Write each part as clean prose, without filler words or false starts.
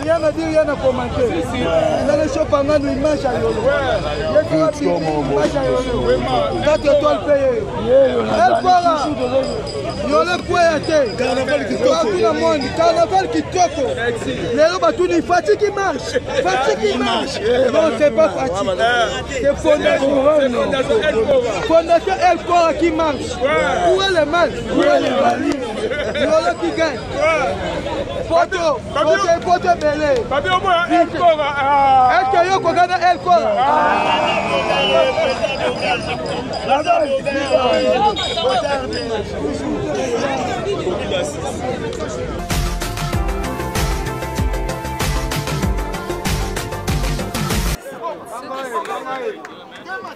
Rien à dire, rien à commenter. Les choses pendant une image à Yolo. Carnaval qui toque. Les robatous, fatigue qui marche. Fatigue qui marche. Non, c'est pas fatigue. C'est Fondation El Cora qui marche. Où est le mal? Où est le valide? Yolo qui gagne. Photo belé. Papi, au moins, El Cora. Est-ce que yo regarde El Cora?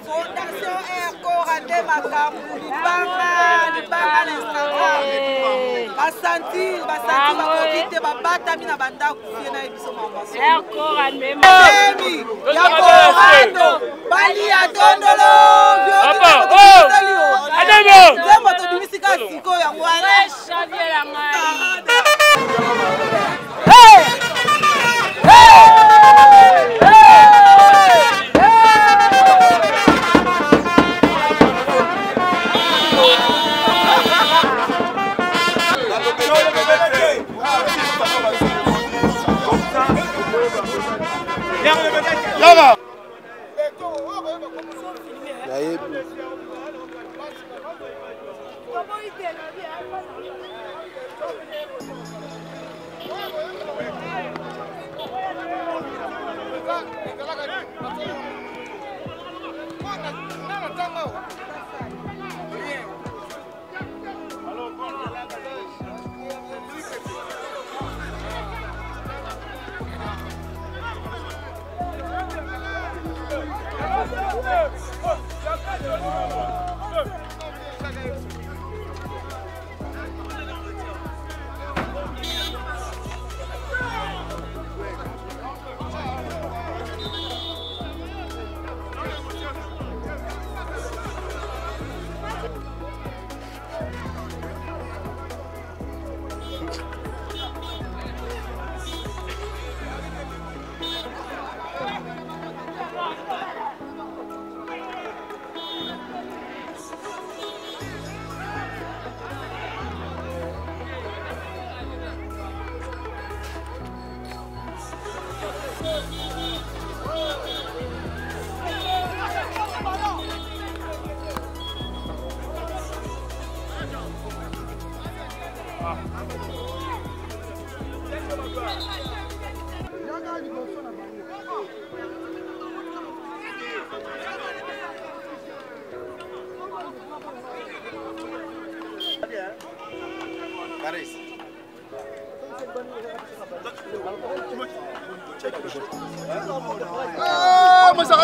Fondation El Cora de Makambu, Libanga l'Instagram. Basantil, bakokite, babatami na bandako na ebiso mamaso. El Cora même. Ya Corando, bali ya tondolo, Zembo to bimisika siko ya mwana. Xavier ya ngai.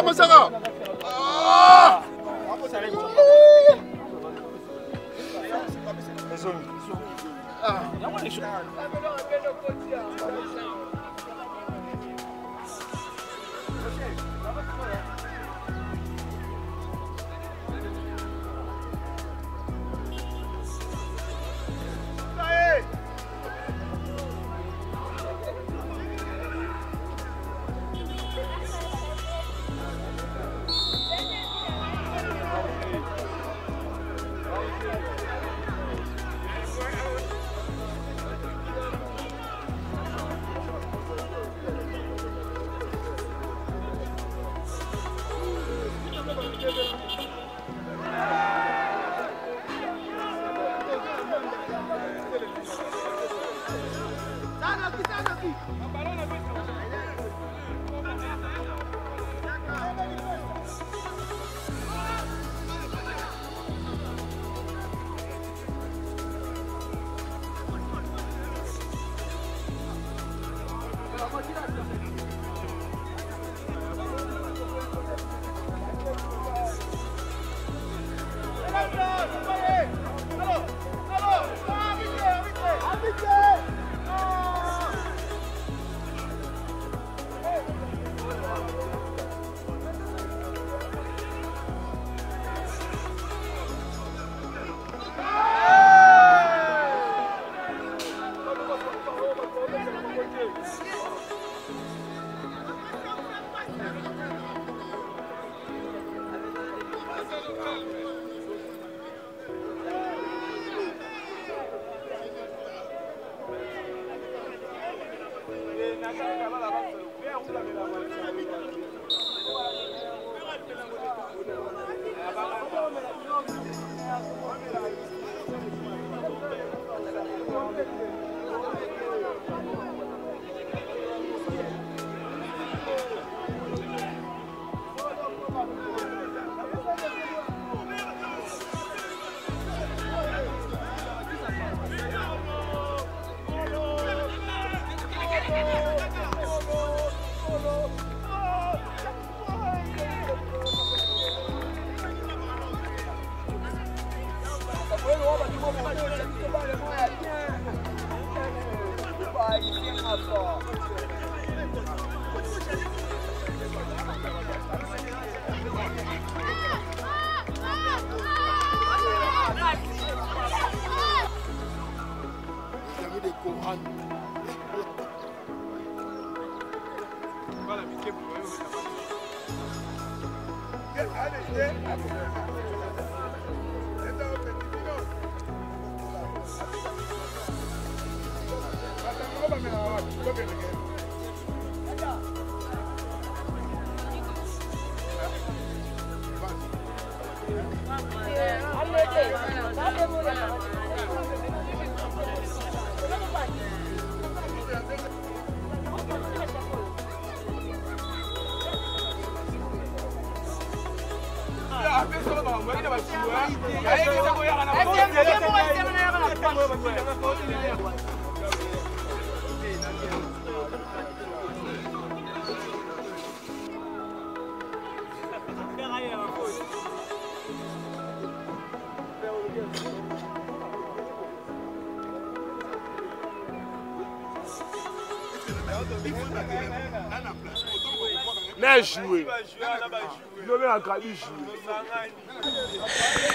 Masaka.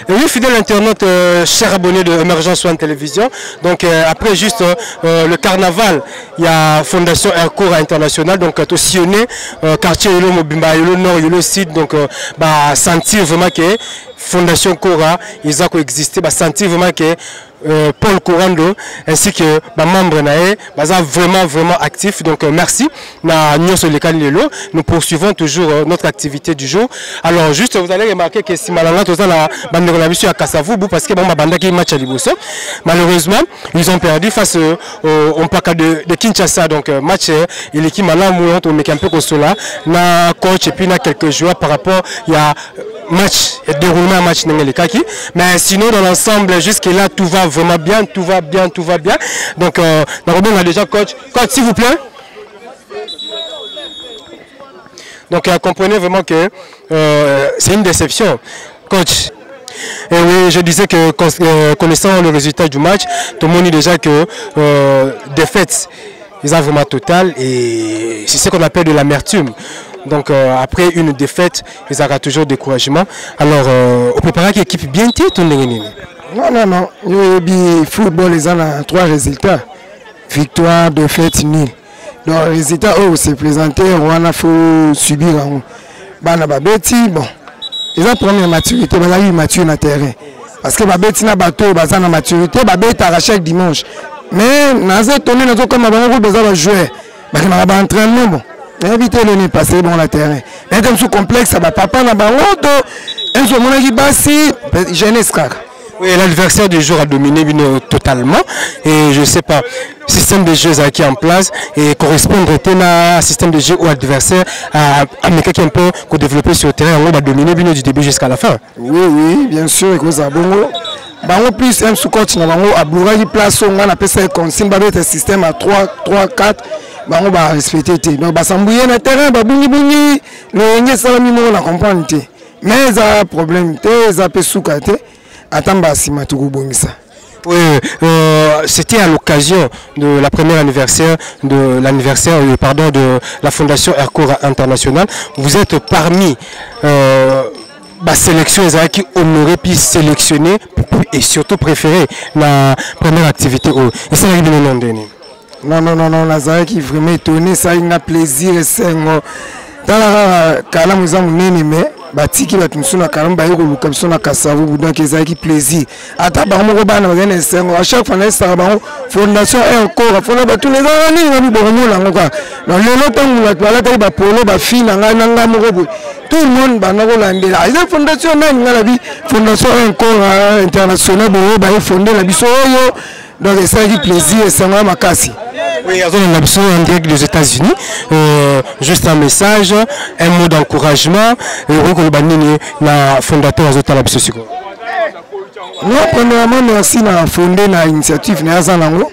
Et oui, fidèle internaute, chers abonnés de Emergence One Télévision. Donc après juste le carnaval, il y a Fondation Aircore International, donc sillonné quartier Yolo Mobimba, Yolo Nord, Yolo Sud, donc sentir vraiment que Fondation Cora, ils ont coexisté, sentir vraiment que Paul Corando ainsi que membres nae vraiment actifs. Donc merci na Nyonso Lekalelo. Nous poursuivons toujours notre activité du jour. Alors juste vous allez remarquer que si Malanga tout ça la bande de la mission à Kasavubu parce que bon banda qui match à Liboso, malheureusement ils ont perdu face au Paka de Kinshasa. Donc match il est qui malamu on met un peu cela na coach et puis na quelques joueurs par rapport il y a match et déroulement match Nengelekaki, mais sinon dans l'ensemble jusque là tout va vraiment bien, tout va bien. Donc on a déjà coach s'il vous plaît. Donc comprenez vraiment que c'est une déception coach. Et oui, je disais que connaissant le résultat du match, tout le monde dit déjà que défaite ils ont vraiment total et c'est ce qu'on appelle de l'amertume. Donc après une défaite, ils auront toujours découragement. Alors, on prépare une équipe bien tête ou non. Le football, ils ont 3 résultats. Victoire, défaite, nul. Donc, les résultats, c'est présenté, on a faut subir. Bon, ils ont première maturité, ils ont eu mature dans le terrain. Parce que Babeti na bateau, ils ont la maturité, Babeti à chaque dimanche. Mais, dans cette tournée, nous avons comme un joueur. Ils ont un entraînement, bon. Éviter le nez passer bon la terrain. Mais comme ce complexe, ça va papa na bangoto. Un jour mon équipe bassi, jeunesse car. Oui, l'adversaire du jour a dominé totalement et je sais pas système de jeu qui est en place et correspondre à un système de jeu ou adversaire à qui un peu qu'on développer sur le terrain on va dominer du début jusqu'à la fin. Oui, bien sûr que ça bongo. Bango plus un sous-coach na bango a bourragi place on appelle ça consigne ba mettre système à 3-4. Bango va respecter té donc ba sambouyer na terrain ba bungi le ngé salami mo na comprendre té mais ça problème té ça peut soukaté atamba sima tout bongisa. Oui, c'était à l'occasion de la première anniversaire de la Fondation Aircore International. Vous êtes parmi la sélection qui honoré puis sélectionné et surtout préféré la première activité. Et c'est là non, Lazare qui vraiment étonné, ça il a plaisir et c'est dans la kala muza munene mais batiki batumsuna kala ba yoko lukabso na Kasavubu donc ça qui plaisir ata ba mo bana bazene sengo à chaque fois na ça ba fondation encore fona ba tous les années na bi bomo la ngoka dans le lotangu la toile ta ba polo ba fina nga mo go tout le monde ba na ko landela la fondation na ngala bi fondation encore internationale ba fondé la biso yo donc ça qui plaisir c'est vraiment makasi. Oui, on a besoin en direct des États-Unis. Juste un message, un mot d'encouragement. La fondateur de la Psycho. Non, premièrement, merci à fondé l'initiative Nazanango.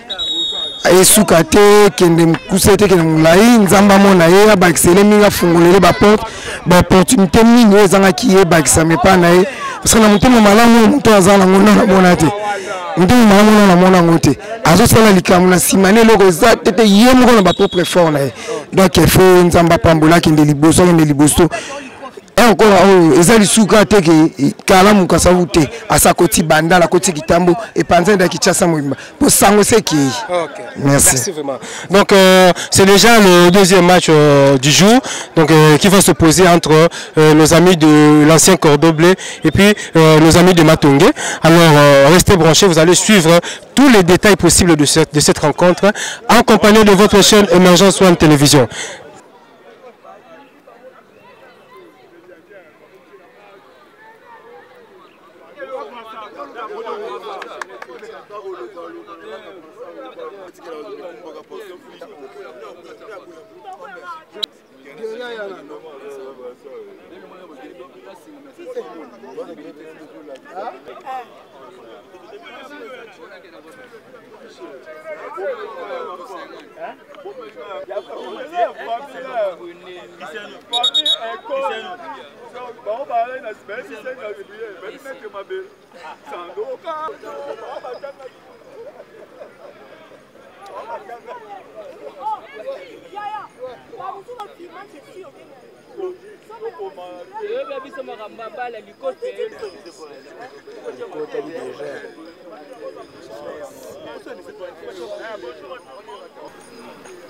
Et soukate, kende kusete kende mulai, nzamba mona ye, ba excellent minga fungolele ba porte, ba opportunité mingi ezanga kiye ba examen pa na ye, parce que na motema malamu moto aza nango na mona te motema malamu na mona ngo te azosala likambo na nsima na eloko eza tete ye moko na bapropre effort na ye donc il faut nzambe apambola akende liboso akende liboso encore eza lisuka te ke kala mukasa ute asakoti bandala koti kitambo et panza da kichasa moimba pour sango c'est qui. Merci vraiment. Donc c'est déjà le deuxième match du jour donc qui va se poser entre nos amis de l'ancien Cordon Bleu et puis nos amis de Matongé. Alors restez branchés, vous allez suivre tous les détails possibles de cette rencontre en compagnie de votre chaîne Emergence One Télévision.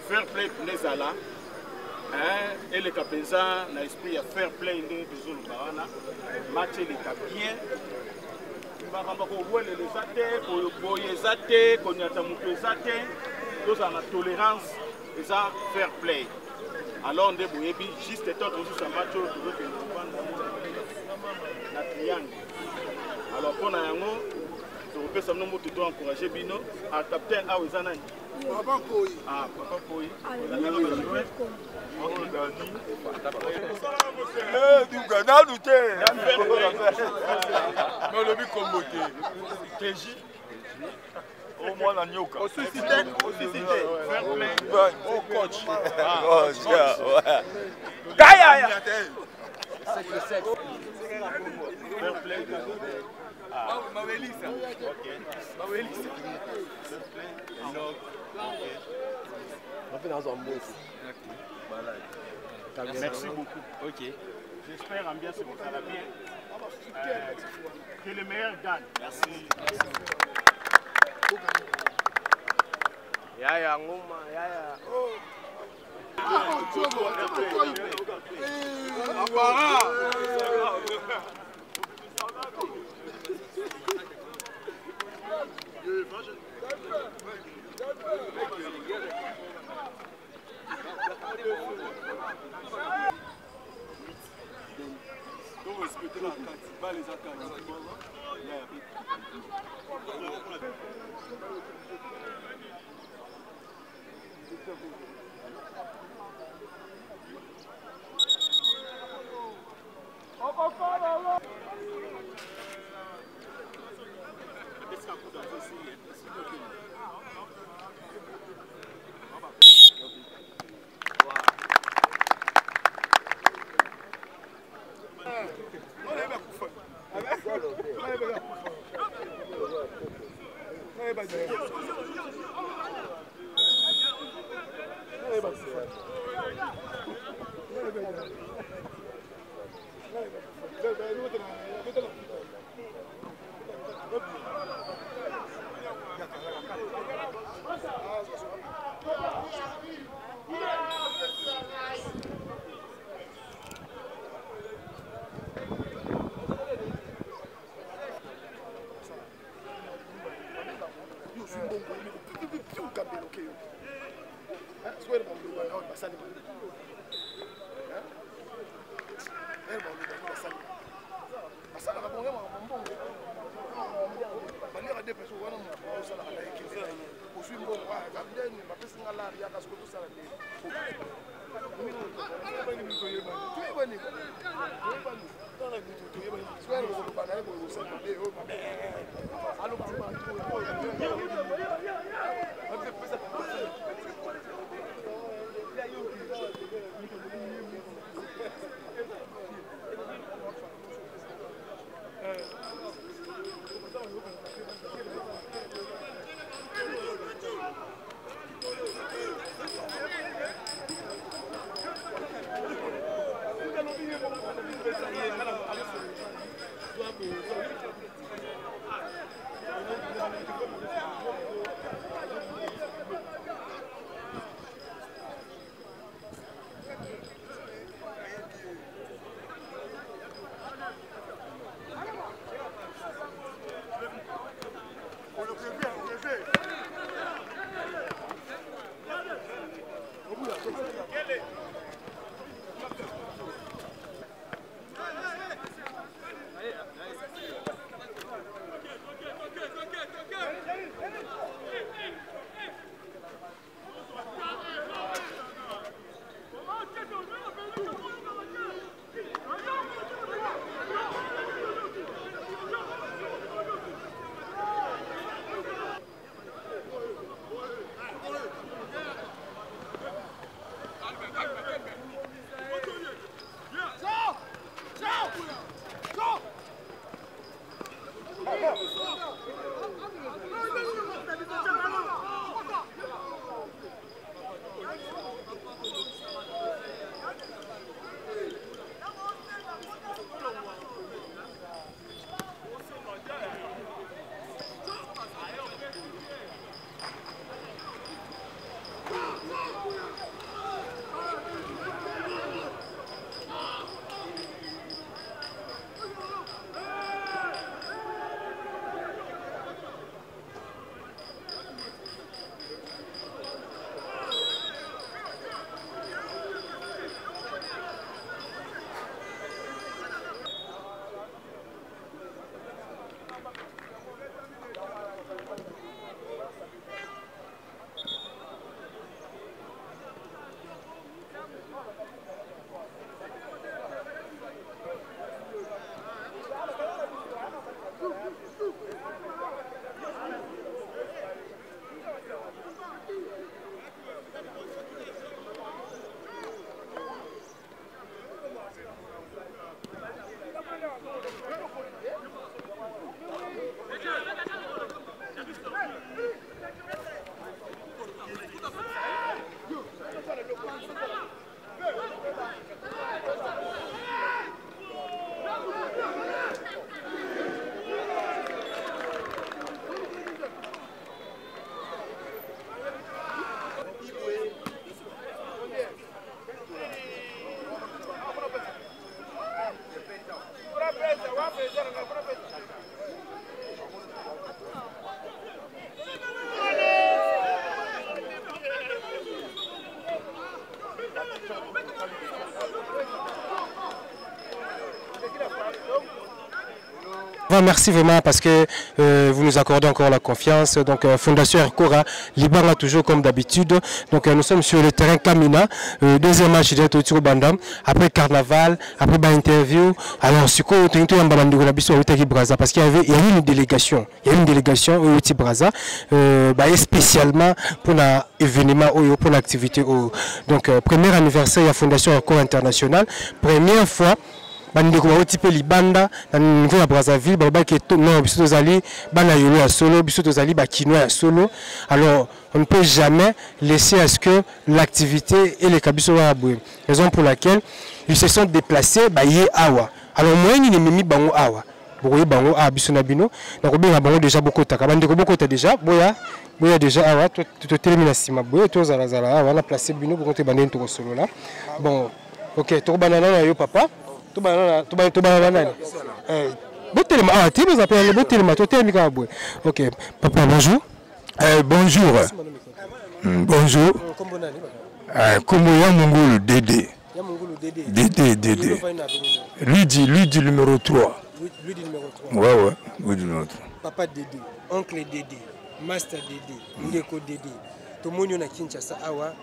Fair play les ala et les capenza na esprit ya fair play de zulu bana match les bien bakamba ko wele les até ko boye zate ko nyata muto zate tous en tolérance et ça fair play alors on boyebi juste étant toujours ça match que na triangle alors pour na yango to pesa nombo to encourager bino à captain a wezana Papa Koi. Ah, Papa Koi. Du Ghana, nous mais le but comme TJ. Au moins la Nyoka. Au suscité. Fair play. Au coach. Oh, ouais. Gaïa. Fair play. Ah, Mawelisa. Ok. Mawelisa. Fair play. Non. Merci beaucoup. Ok. J'espère ambiance vous sera bien. Que le meilleur gagne. Merci. Yaya ngoma, yaya. Président, merci vraiment parce que vous nous accordez encore la confiance. Donc, Fondation Erkora, Liban toujours comme d'habitude. Donc, nous sommes sur le terrain Kamina. Deuxième match de Bandam. Après Carnaval, après l'interview. Alors, c'est quoi parce qu'il y avait une délégation. Il y a une délégation au Braza, spécialement pour l'événement ou pour l'activité. Donc, premier anniversaire de la Fondation Erkora International. Première fois. Bandeko ba otipe libanda na niveau ya Brazzaville ba ki non biso tozali bana yolo ya solo biso tozali ba kinois ya solo. Alors on ne peut jamais laisser à ce que l'activité et les kabiso wa aboué, raison pour laquelle ils se sont déplacés ba yé awa. Alors moi ni mimi bango awa boye bango a biso na bino na ko benga bango déjà beaucoup taka bandeko beaucoup ta déjà boya déjà awa to terminer sima boye to zala awa na placer bino pour te bande to solo là. Bon OK to banana na yo papa. Tout banana. Ok, papa, bonjour. Bonjour. Bonjour. Comment Yamungulu Dédé. Dédé. Lui dit numéro 3. Lui dit numéro 3. Ouais, lui dit numéro 3. Papa Dédé, oncle Dédé, master Dédé, Ndeko Dédé. Tout le monde na Kinshasa awa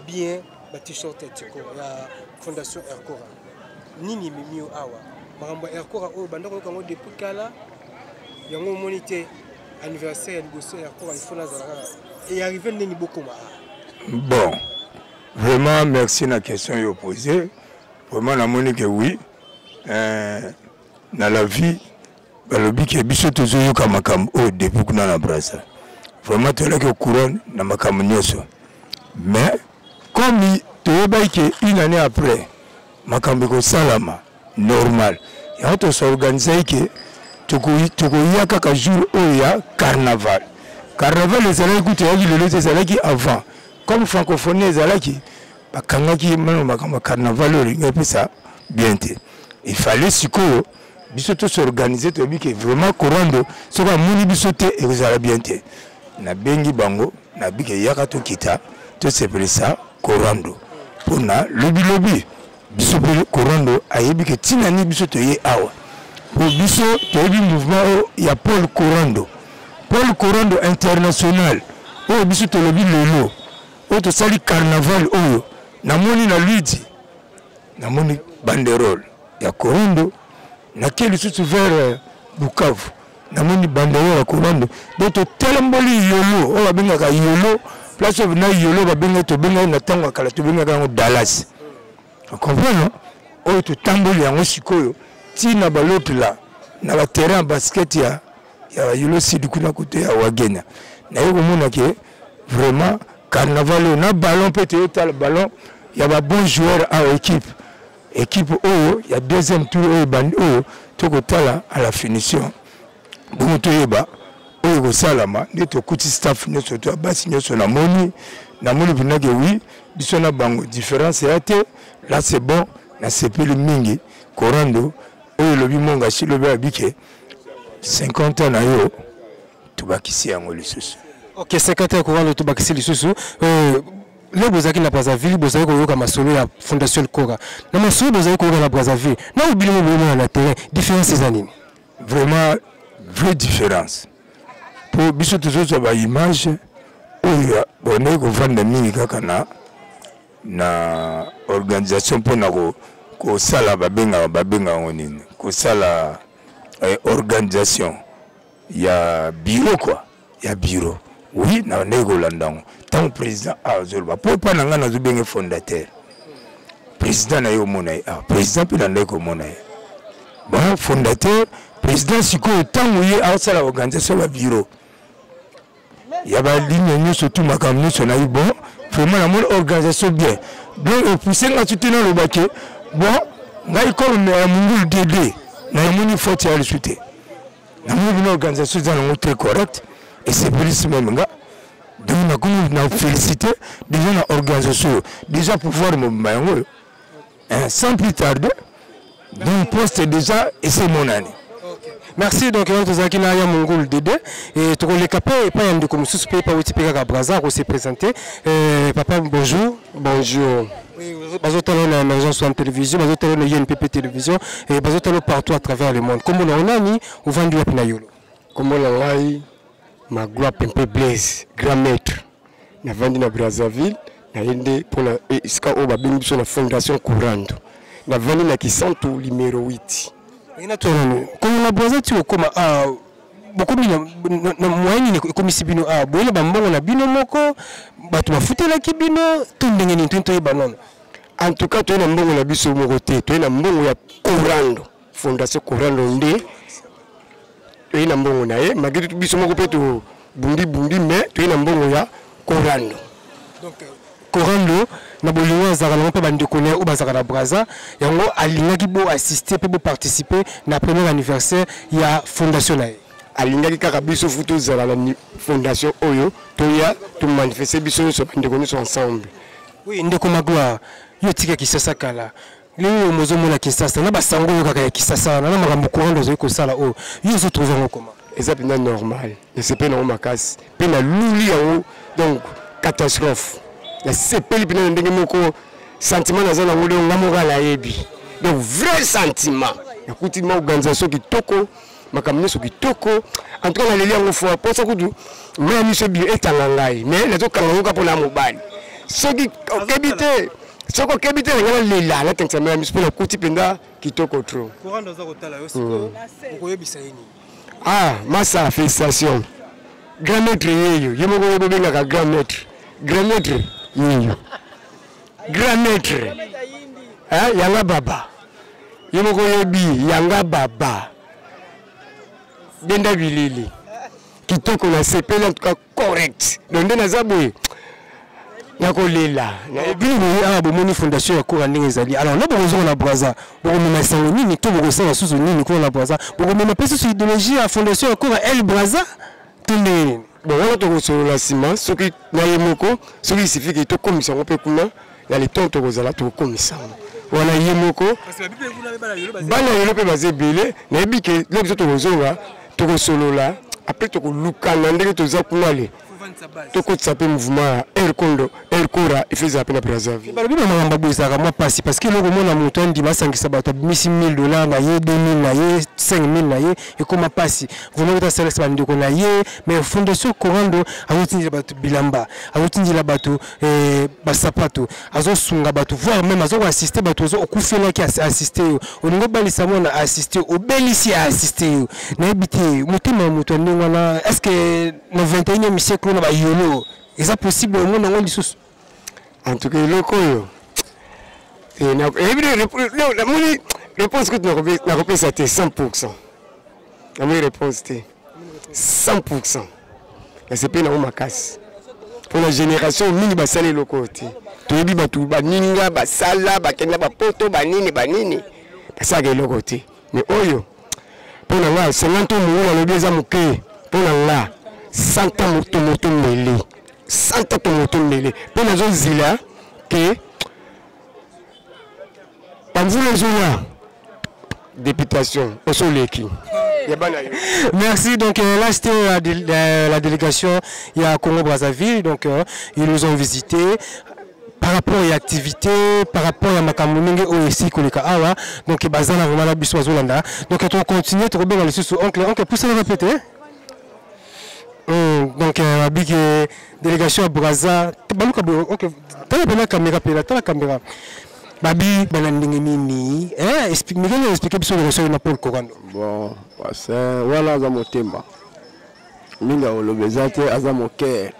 bien ba t-shirt tiko ya Fondation Erkora. Nini mimio awa makambo Erkora o bandako kango depuis kala yango monité anniversaire liboso Erkora ifona zalaka et arrivé nini bokoma. Bon, vraiment merci na question yo posée. Vraiment la moni que oui na la vie balobi ke biso tozoyo ka makambo o depuis kuna na Braza. Vraiment tela que couronne na makambo nyoso. Mais comme toyeba ke une année après Makambiko salama normal. Et on s'organise que tukoya kaka jour oya carnaval. Carnaval les allés écouter les allés avant. Comme francophonie les allés bakangaki makamba carnaval olinga pesa bien té. Il fallait siko biso to s'organiser to bi que vraiment corando soka muni biso té et vous allez bien té. Na bengi bango na bi que yaka to kita to c'est pour ça corando. Pour na lobby biso Corando ayebi ke tinani biso toye awa pour biso toyebi mouvement ya Paul Corando international o biso tolobi lelo o to sali carnaval oyo namoni na luidi namoni banderole ya Corando na keli susu vers Bukavu namoni banderole ya Corando donc to telemboli yolo o babenga ka yolo place na yolo babenga to benga na tango kala to benga ka Dallas. Vous comprenez? Oh, tu tamboli en osikoyo. Ti na balotu là, na ba terrain basket ya yolo sidi kuna côté ya Wagenya. Na yoko mona ke vraiment carnaval na ballon peut être le ballon, il y a ba bon joueur à équipe. Équipe oh, il y a deuxième tour oh bandi oh, to ko tala à la finition. Bon to yeba oh ko salama, ne to kuti staff ne so to basi ne so na moni bina ke oui, biso na bango différence ya te. Là c'est bon, là c'est plus le mingi. Corando, oh le bimonga si le babike 50 ans na yo, tubakisi yango lisusu. Ok, 50 ans Corando tubakisi lisusu. Là bozaki na Brazzaville, bozaki koyoka masolo ya Fondation Erkora. Na masolo bozaki koyoka na Brazzaville. Na obili mo na terrain, différence ces années. Vraiment vraie différence. Pour biso toujours ba image, oh ya bonne ko vendre mingi kaka na organisation pour na ko sala babenga nini ko sala organisation ya bureau quoi ya bureau oui na ndeko landango tant président azolba pour pas nanga na zubenge fondateur président na yo mona président pe na ndeko mona bon fondateur président siko tant oui a sala organisation ya bureau ya ba ligne nyoso tout makambo nyoso na bon vraiment la bonne organisation bien. Donc au pousser nga soutenir le baquet. Bon, ngai comme na mungulu Dédé, na muni faut y aller soutenir. Na muni organisation dans le très correct et c'est plus même nga. Donc na comme na féliciter déjà na organisation, déjà pouvoir me manger. Sans plus tarder, donc poste déjà et c'est mon année. Merci donc Tozaki na ya Mongol Dédé et to le capé et pas de comme sous pays pas Braza on s'est présenté. Papa bonjour. Bonjour. Oui, bazotalo na émergence en télévision, bazotalo na INPP télévision et bazotalo partout à travers le monde. Comme on a ni au vendu à Pinayolo. Comme on a ma gloire Pempe Blaise, grand maître. Na vendu na Brazzaville, na yende pour la iska oba bingi sur la fondation Courando. Na vendu na Kisanto numéro 8. Et na tono comme on a besoin tu comme beaucoup na moyenne ni comme sibino boyela bambongo na bino moko batu bafutela kibino to ndenge ni to banon. En tout cas, tu es na mbongo na biso moko te, tu es na mbongo ya Courando, fondation Courando nde. Tu es na mbongo na ye, malgré tout biso moko pe to bundi mais tu es na mbongo ya Courando. Donc Courando na bolingo zakala mpe bandekone ou bazaka na Brazza yango alingaki bo assister pe bo participer na premier anniversaire ya fondation na ye. Alingaki kaka biso futu zala na fondation oyo toya to manifester biso so bandekone so ensemble. Oui, ndeko magwa yo tika Kisasa kala. Leo mozo mona Kisasa na basango yo kaka ya Kisasa na makambo Courando zo ko sala o. Yo zo trouver ngo comment? Exactement normal. Ne c'est pas na makasi. Pe na luli yango donc catastrophe. La sepeli pina ndenge moko sentiment na zana ngolo ngamoka la yebi. Donc vrai sentiment. Yakuti ma organisation kitoko, makamne so kitoko. En tout cas na leli yango fo pour ça kudu. Mais mi so bi etanga ngai. Mais les autres kangoka pour la mobile. Soki okebite. Soko kebite ngala lela la tentsa mais mi so pour la kuti penda kitoko trop. Courando za kotala yo siko. Okoyebisa yini? Ah, massa félicitation. Grand maître yeyo, yemoko yobenga ka grand maître. Grand maître yeyo. Grand maître. Ah, yanga baba. Yemoko yebi yanga baba. Denda bilili. Kitoko na sepela en tout cas correct. Donc na zabwe. Nakolela. Na bino bomoni fondation ya Courando ezali. Alors na bozo na Brazza. Bokomema sango nini to bokosala susu nini ko na Brazza. Bokomema pesa sur idéologie ya fondation ya Courando El Brazza. Tende. Bon, on a tout sur la ciment, ce qui n'a yemoko, ce qui suffit que tout commission on peut kuna, il y a les temps to zala to commission. On a yemoko. Parce que la Bible vous l'avez bana yelo pe basé belé, na bi que l'objet to zonga, to solo là, après to luka na ndenge to za kuna le. Toko tsape mouvement El Kondo, El Kora, il faisait appel à Brazzaville. Bah le maman babuza ka moi passi parce que le mona moto ndi basangisa bato $1000 na ye 2000 na ye 5000 na ye et comme passi. Vous n'avez pas céleste bandi ko na ye mais fondation Courando awutindila bato bilamba, awutindila bato basapato, azosunga bato voir même azo assister bato zo okufela ki assister. Oningo balisa mona assister, obelisi assister. Na ebité mutima moto ndengwana est-ce que le 21e siècle na ba yolo est-ce possible au monde ngoli sous en tout cas lokoyo et na la moni réponse que na repé ça était 100%. La moni réponse était 100%. Et c'est pas na makasi pour la génération mini basale lokote to yebi batu baninga basala bakenda ba poto banini ça ke lokote mais oyo pour na 50 mois na lobi za muke pour na 100 ans moto mêlé 100 ans moto mêlé pour les autres zila que pendant les jours députation au soleki. Merci. Donc là c'était la délégation il y a Congo Brazzaville donc ils nous ont visité par rapport à l'activité, par rapport à Makamunenge aussi koleka awa donc bazana vraiment la biso azolanda donc on continue to robena le sous oncle pousse le répéter. Donc big délégation à Brazza baluka OK tala bana caméra pela tala caméra babi banandingi nini expliquer biso le reçu na Paul Courando. Bon parce voilà za motemba minga olobezate aza moke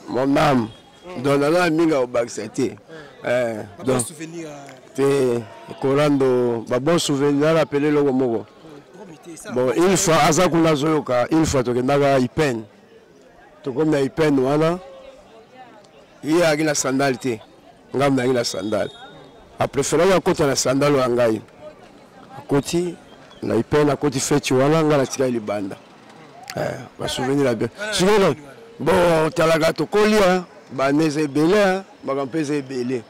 mon âme donana minga obaxete donc souvenir te Courando ba bon souvenir rappelé logo moko. Bon, une fois, Azakuna Zoyoka, une fois, tu as Ipen. Tu as Ipen, voilà. Il y a une sandale. Il y a une sandale. Après, il faut que la sandale ou un À côté, la Ipen, à côté, fait, tu vois, là, il y a une bande. Je souvenir là bien. Bon, tu as la gâteau collier, banez et belé, bagampez et belé.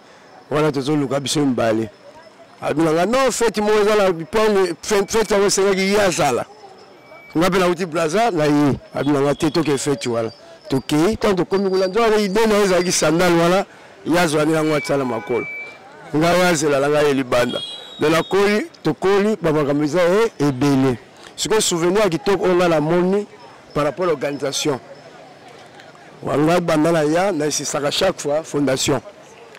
Voilà, tu as le cabisson balé. Non, faites moi la faites avec ce qui y a ça là. On appelle la outil Brazza, là y a la tête qui fait tu vois. Tu qui tant que comme on a idée dans les sandales voilà, il y a zoné la moitié la makolo. Ngaya c'est la langue libanda. De la coli, to coli, baba kamisa et belé. Ce que souvenir qui top on a la monnaie par rapport à l'organisation. Wanga bandana ya na c'est chaque fois fondation.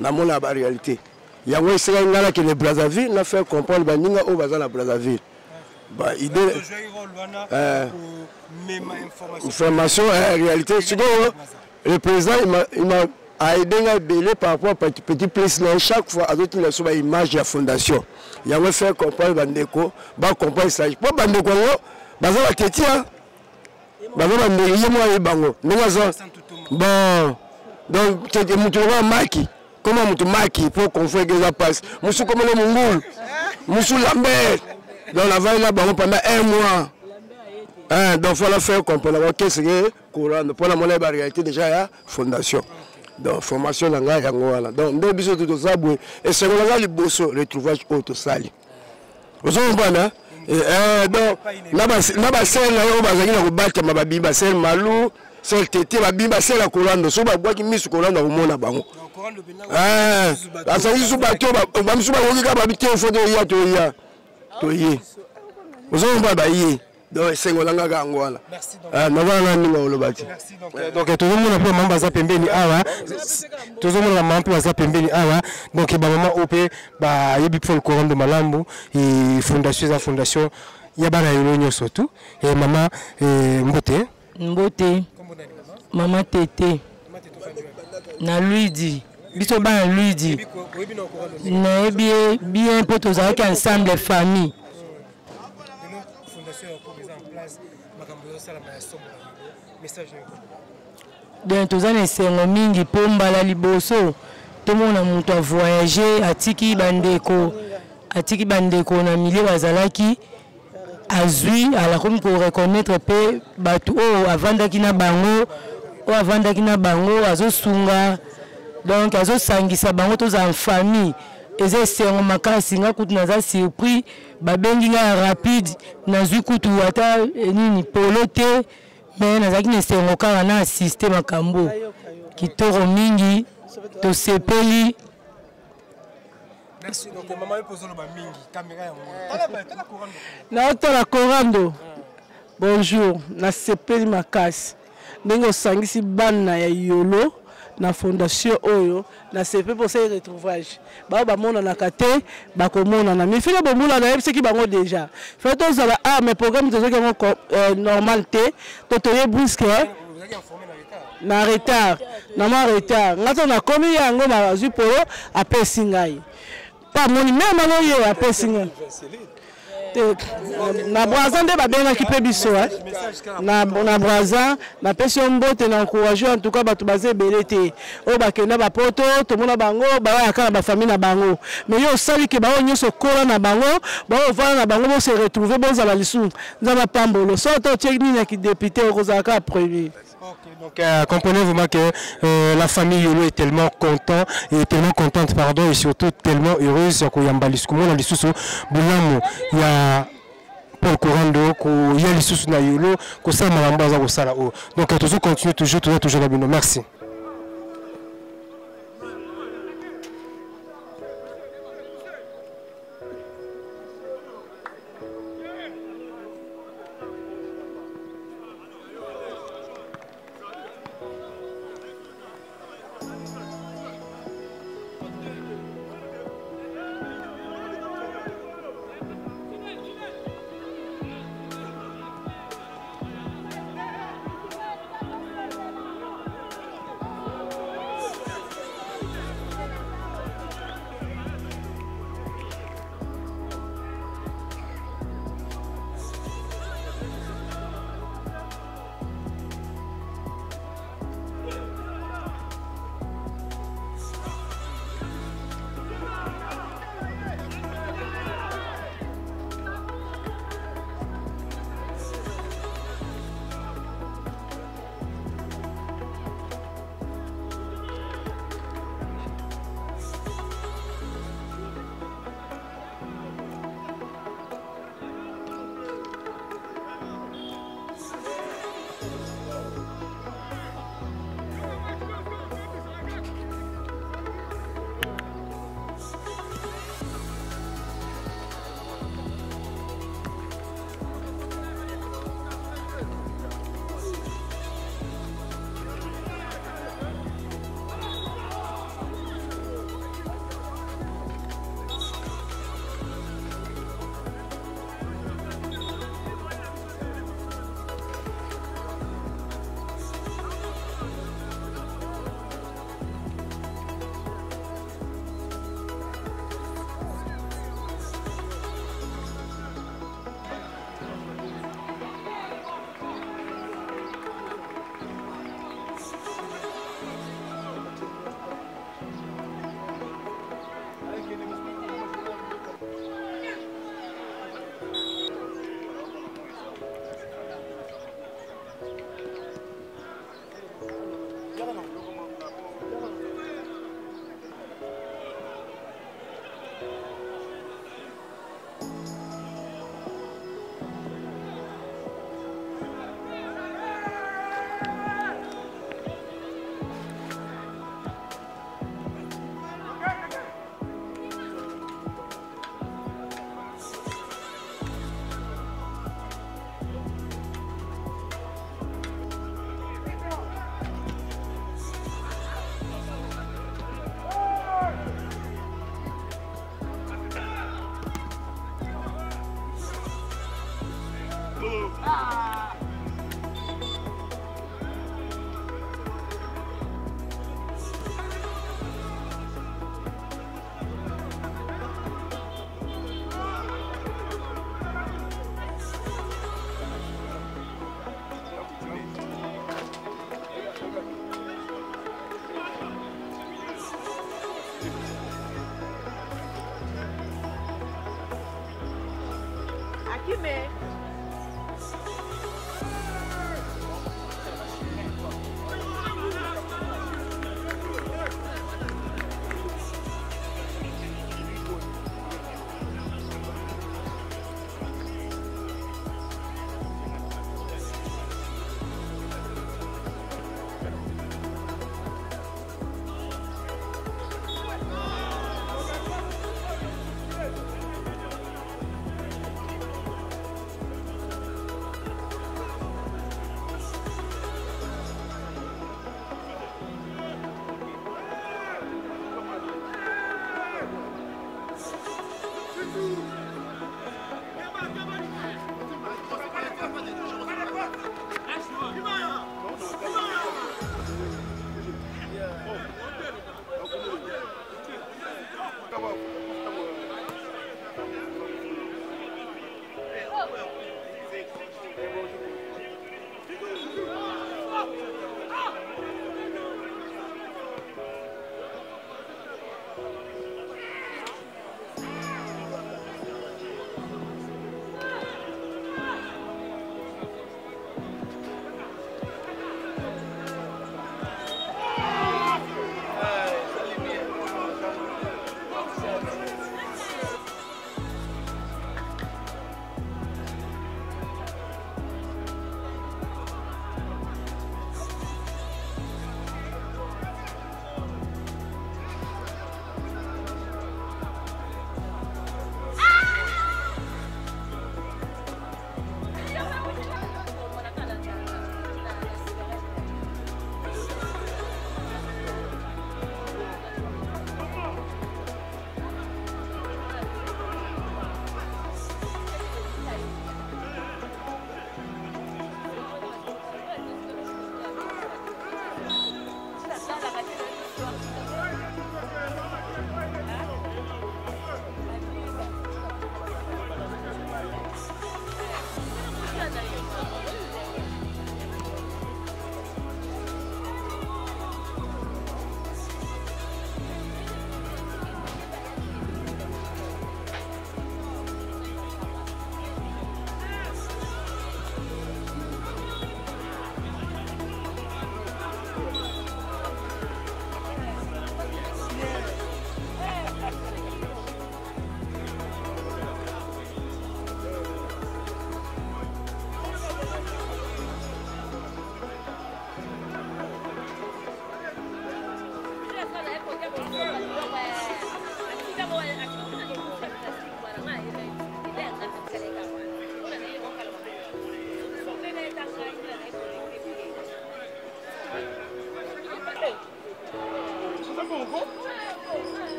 Na mona ba réalité. Yango isera ngala que le Brazzaville n'a fait comprendre baninga au bazan la Brazzaville. Bah idée information réalité. Le président il m'a aidé à belé par rapport à petit place là chaque fois à d'autres la sur image de la fondation. Yango fait comprendre bandeko, ba comprendre ça. Pas bandeko bazan la tetia. Bazan bandeko moi et bango. Bon donc tu me maki. Comment tu maki pour qu'on fasse que ça passe. Moussou comme le Mongoul. Moussou Lambert. Donc la veille là pendant 1 mois. Donc il faut faire comprendre que c'est courant. Pour la monnaie la réalité déjà il y a fondation. Donc formation dans la yangoala. Donc deux bisous tout ça et c'est là le bosso retrouvage auto sali. Vous comprenez donc là c'est là on va venir au battre ma babimba c'est malou c'est tété babimba c'est la courante so ba bois qui mis courant dans mona bango. Ça y bateau ba msuba ko ka babité photo ya to ya. To yi. Vous comprenez donc c'est ngolanga ka ngwala. Na bana ninga olobati. Donc tout le monde a pris mamba za pembeni awa. Tout le monde a mamba za pembeni awa. Donc ba maman OP ba yebi pour le courant de Malambo et fondation ya bana yolo surtout et maman Mbote maman Tété na Luidi biso ba Luidi na bien pour tous avec ensemble famille. Donc tous les sengo mingi pomba la liboso tout le monde a monté à voyager atiki bandeko na milieu bazalaki azui ala comme pour reconnaître pe batu o avandaki na bango azo sunga donc azo sangisa bango tous en famille eze sengo makasi nga kutu naza surpris babengi nga rapide nazui kutu ata nini polote mais nazaki ne sengo kaka na assister makambo kitoko mingi to sepeli. Merci. Donc maman pose le mingi caméra ya moi. Na otola Korando. Bonjour, na sepeli makasi. Ndenge osangisi bana ya yolo na fondation oyo na CP pour ces retrouvages. Ba mona na kate ba komona na mi file bomula na yebisi ki bango déjà. Fait to za mais programme de que normal té to toye brusque na retard. Na ma retard. Ngato na komi yango ba zu polo apesi ngai. Pas mon même maloye apesi ngai. Na Brazza nde babenga ki pe biso na Brazza na pesi mbote na encourager en tout cas batu baze belete o bakenda ba poto to mona bango ba ya kana ba famille na bango mais yo sali ke ba onyoso kola na bango ba ovana na bango bo se retrouver bon za la lisu nzaba pambolo so to technique ki député o kozaka premier. Donc comprenez-vous que la famille Yolo est tellement contente et surtout tellement heureuse que Yambalisku na lisusu bulamu ya Paul Korando ko ya lisusu na Yolo ko sa malamba za ko sala o. Donc toujours continuer toujours la bino. Merci.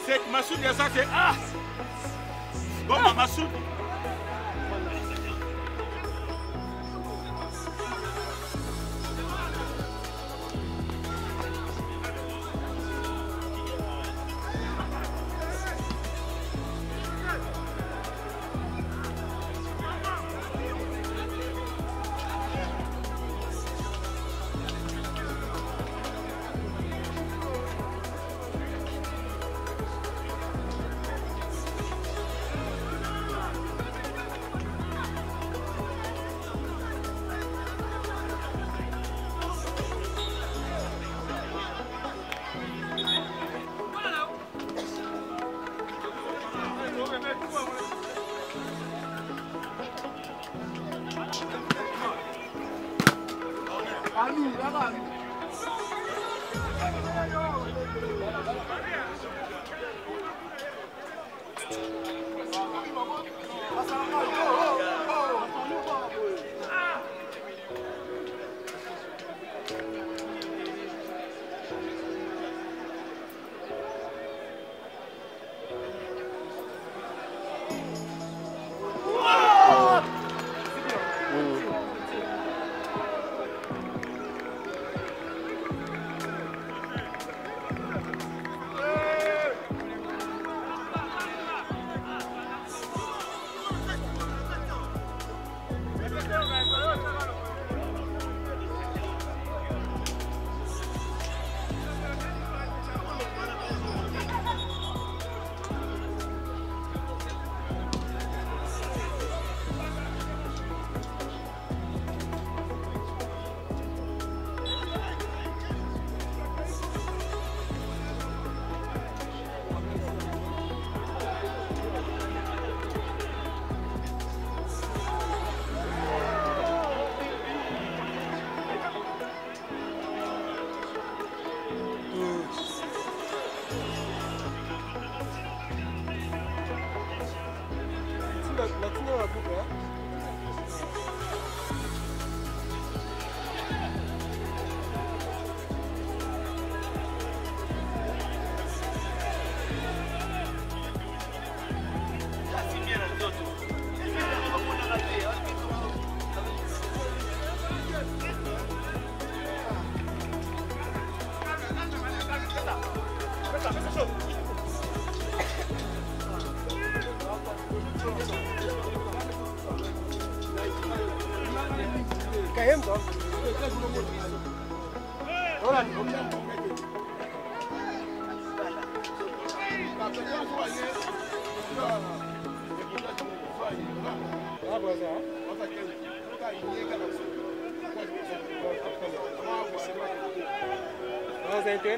C'est Massoud, ça c'est ah. Bon, Massoud.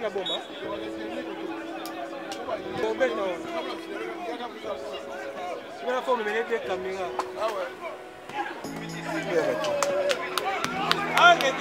Na bomba. Bomba não. Primeira forma de ter caminhar. Ah ouais. Ah que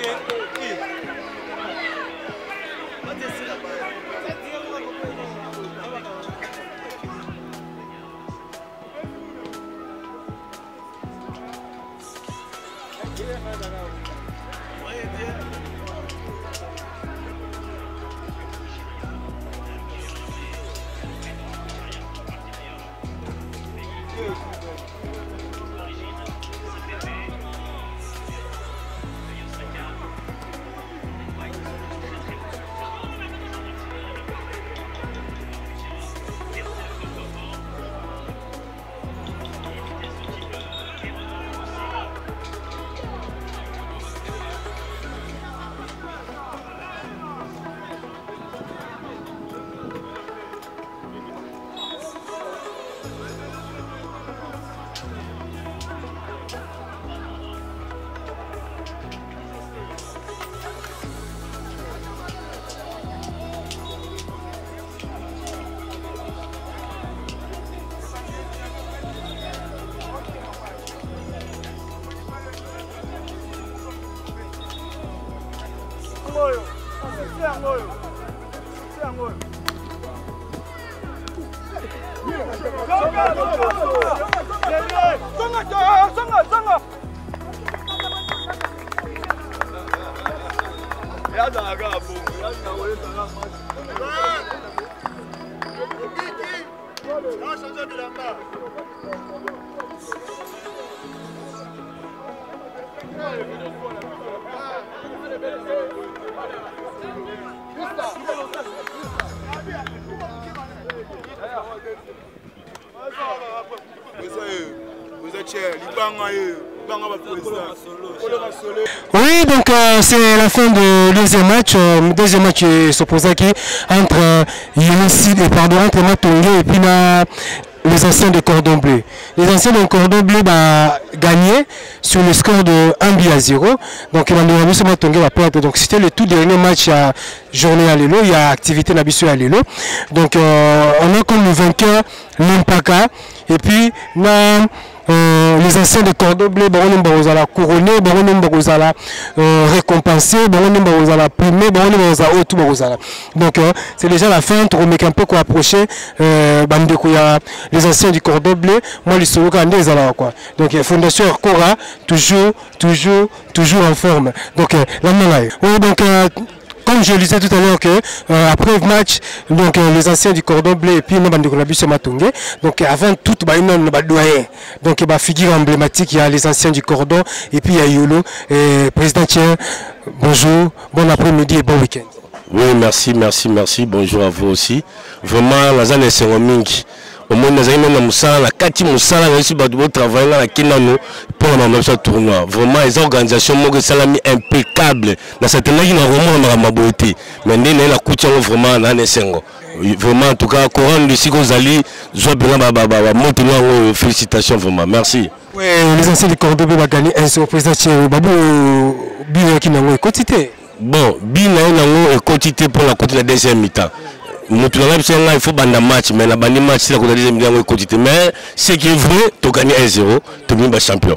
Oui, donc c'est la fin du deuxième match. Deuxième match Sopozaki entre entre Matonge et puis les anciens de Cordon Bleu. Les anciens de Cordon Bleu gagné sur le score de 1-0. Donc donc c'était le tout dernier match à journée à l'élo, il y a activité Nabiso à l'élo. Donc on a comme le vainqueur l'Impaka et puis les anciens de Cordon Bleu, on a couronné, on a récompensé, on a primé, donc c'est déjà la fin, on remet un peu quoi approcher les anciens du Cordon Bleu, moi les solo quoi. Donc Fondation Ercora toujours en forme. Donc oui, donc comme je le disais tout à l'heure que après le match, donc les anciens du Cordon Bleu et puis donc avant tout donc figure emblématique, il y a les anciens du Cordon et puis il y a Yolo et président Thierry, bonjour, bon après-midi et bon week-end. Oui, merci, bonjour à vous aussi. Vraiment la zone est mingi. Au moins nous avons musala la kati musala aussi bateau travail là qui nous pour notre tournoi. Vraiment les organisations mo salami impeccable. Dans cette année na vraiment na maboté. Mais ndé la couture vraiment na nesengo. Vraiment en tout cas courant de Sigozali, zo bien monter félicitations vraiment. Merci. Oui, les anciens du Cordon Bleu va gagner un président Thierry Babou bien qui n'a quotité. Bon, bien na quotité pour la côté de la deuxième mi-temps. Il faut banda match, mais la bande match c'est la deuxième quantité. Mais ce qui est vrai, tu gagnes 1-0, tu es champion.